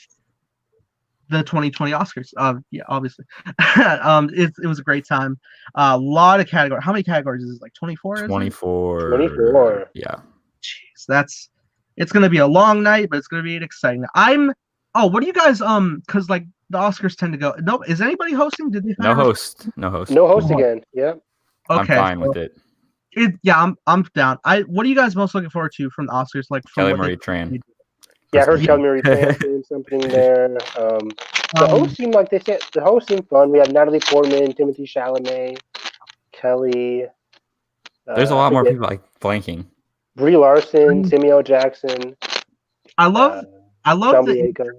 the 2020 Oscars. Yeah, obviously. It was a great time. A lot of categories. How many categories is it? Like 24? Is it? 24. 24. Yeah. Jeez, it's gonna be a long night, but it's gonna be exciting. What do you guys because like the Oscars tend to go. No, is anybody hosting? Did they No find out? host. No host. No host again. Yeah. I'm Okay, fine so with it. I'm down. What are you guys most looking forward to from the Oscars? Like from Kelly what Marie Tran. Yeah, I heard Yeah. Kelly Marie Tran doing something there. The Um, host seemed like they said the host seemed fun. We have Natalie Portman, Timothy Chalamet, Kelly. There's a I lot more forget, people like blanking. Brie Larson, Samuel Jackson, I love John the Boyega.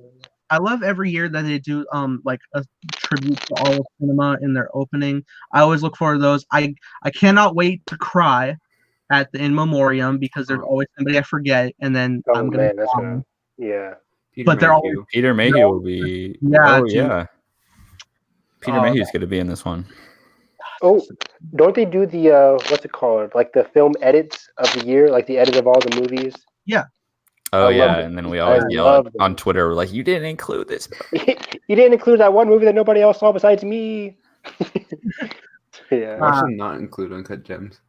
I love every year that they do like a tribute to all of cinema in their opening. I always look forward to those. I cannot wait to cry at the in memoriam because there's always somebody I forget, and then Oh I'm gonna man, that's cry. gonna yeah. Peter But they're always Mayhew. Peter Mayhew will be. Yeah, Oh dude. yeah. Peter Oh, Mayhew's going to be in this one. Oh, don't they do the what's it called? Like the film edits of the year, like the edit of all the movies. Oh I yeah, love and then we I always yell love on them. Twitter, we're like, "You didn't include this." You didn't include that one movie that nobody else saw besides me. Yeah, Watch them not include Uncut Gems.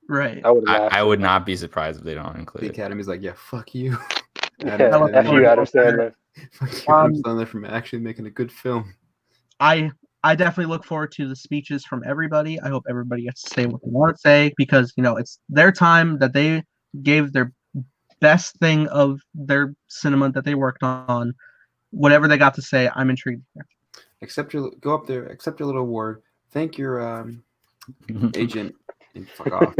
right. I would laugh. I would not be surprised if they don't The include it. Academy's like, yeah, fuck you. Yeah, love F you, that. Adam Sandler. Fuck you, Adam Sandler from actually making a good film. I definitely look forward to the speeches from everybody. I hope everybody gets to say what they want to say because it's their time that they gave their best thing of their cinema that they worked on. Whatever they got to say, I'm intrigued. Go up there, accept your little award, thank your agent, and fuck off.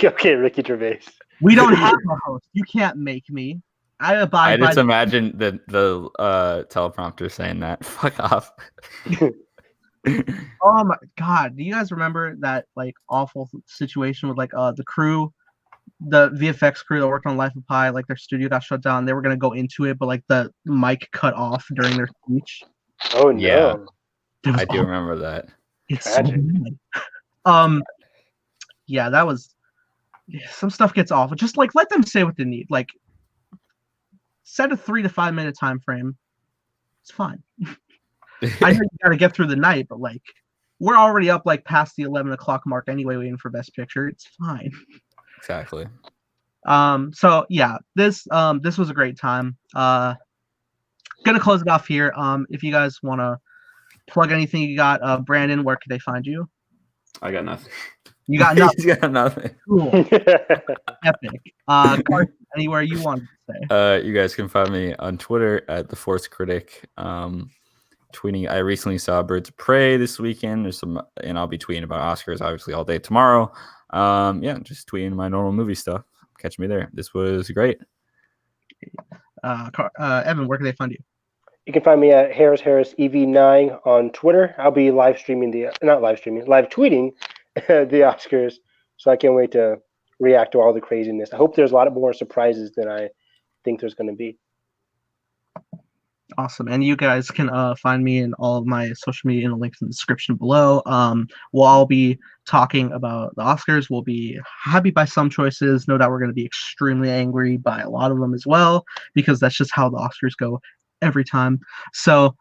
Okay, Ricky Gervais. We don't have a host. You can't make me. I abide I by. just imagine the teleprompter saying that. Fuck off. Oh my god! Do you guys remember that like awful situation with like the crew, the VFX crew that worked on Life of Pi? Like their studio got shut down. They were gonna go into it, but like the mic cut off during their speech. Oh no. Yeah. It was I do awful. remember that. It's so Tragic. bad. Yeah, that was some stuff gets awful. Just like let them say what they need. Like set a 3 to 5 minute time frame. It's fine. I know you gotta get through the night, but like we're already up like past the 11 o'clock mark anyway, waiting for Best Picture. It's fine. Exactly. So yeah, this was a great time. Gonna close it off here. If you guys wanna plug anything you got, Brandon, where can they find you? I got nothing. You got nothing. He's got nothing. Cool. Epic. Carson, anywhere you want to say. You guys can find me on Twitter at the Force Critic. Tweeting. I recently saw Birds of Prey this weekend. And I'll be tweeting about Oscars obviously all day tomorrow. Just tweeting my normal movie stuff. Catch me there. This was great. Evan, where can they find you? You can find me at Harris EV9 on Twitter. I'll be live tweeting the Oscars. So I can't wait to react to all the craziness. I hope there's a lot more surprises than I think there's going to be. Awesome. And you guys can find me in all of my social media in the links in the description below. We'll all be talking about the Oscars. We'll be happy by some choices. No doubt we're going to be extremely angry by a lot of them as well, because that's just how the Oscars go every time. So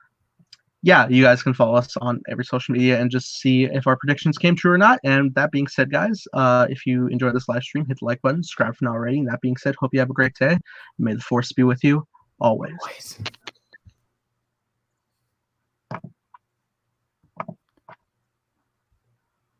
yeah, you guys can follow us on every social media and just see if our predictions came true or not. And that being said, guys, if you enjoyed this live stream, hit the like button, subscribe for not already. And that being said, hope you have a great day. May the force be with you always.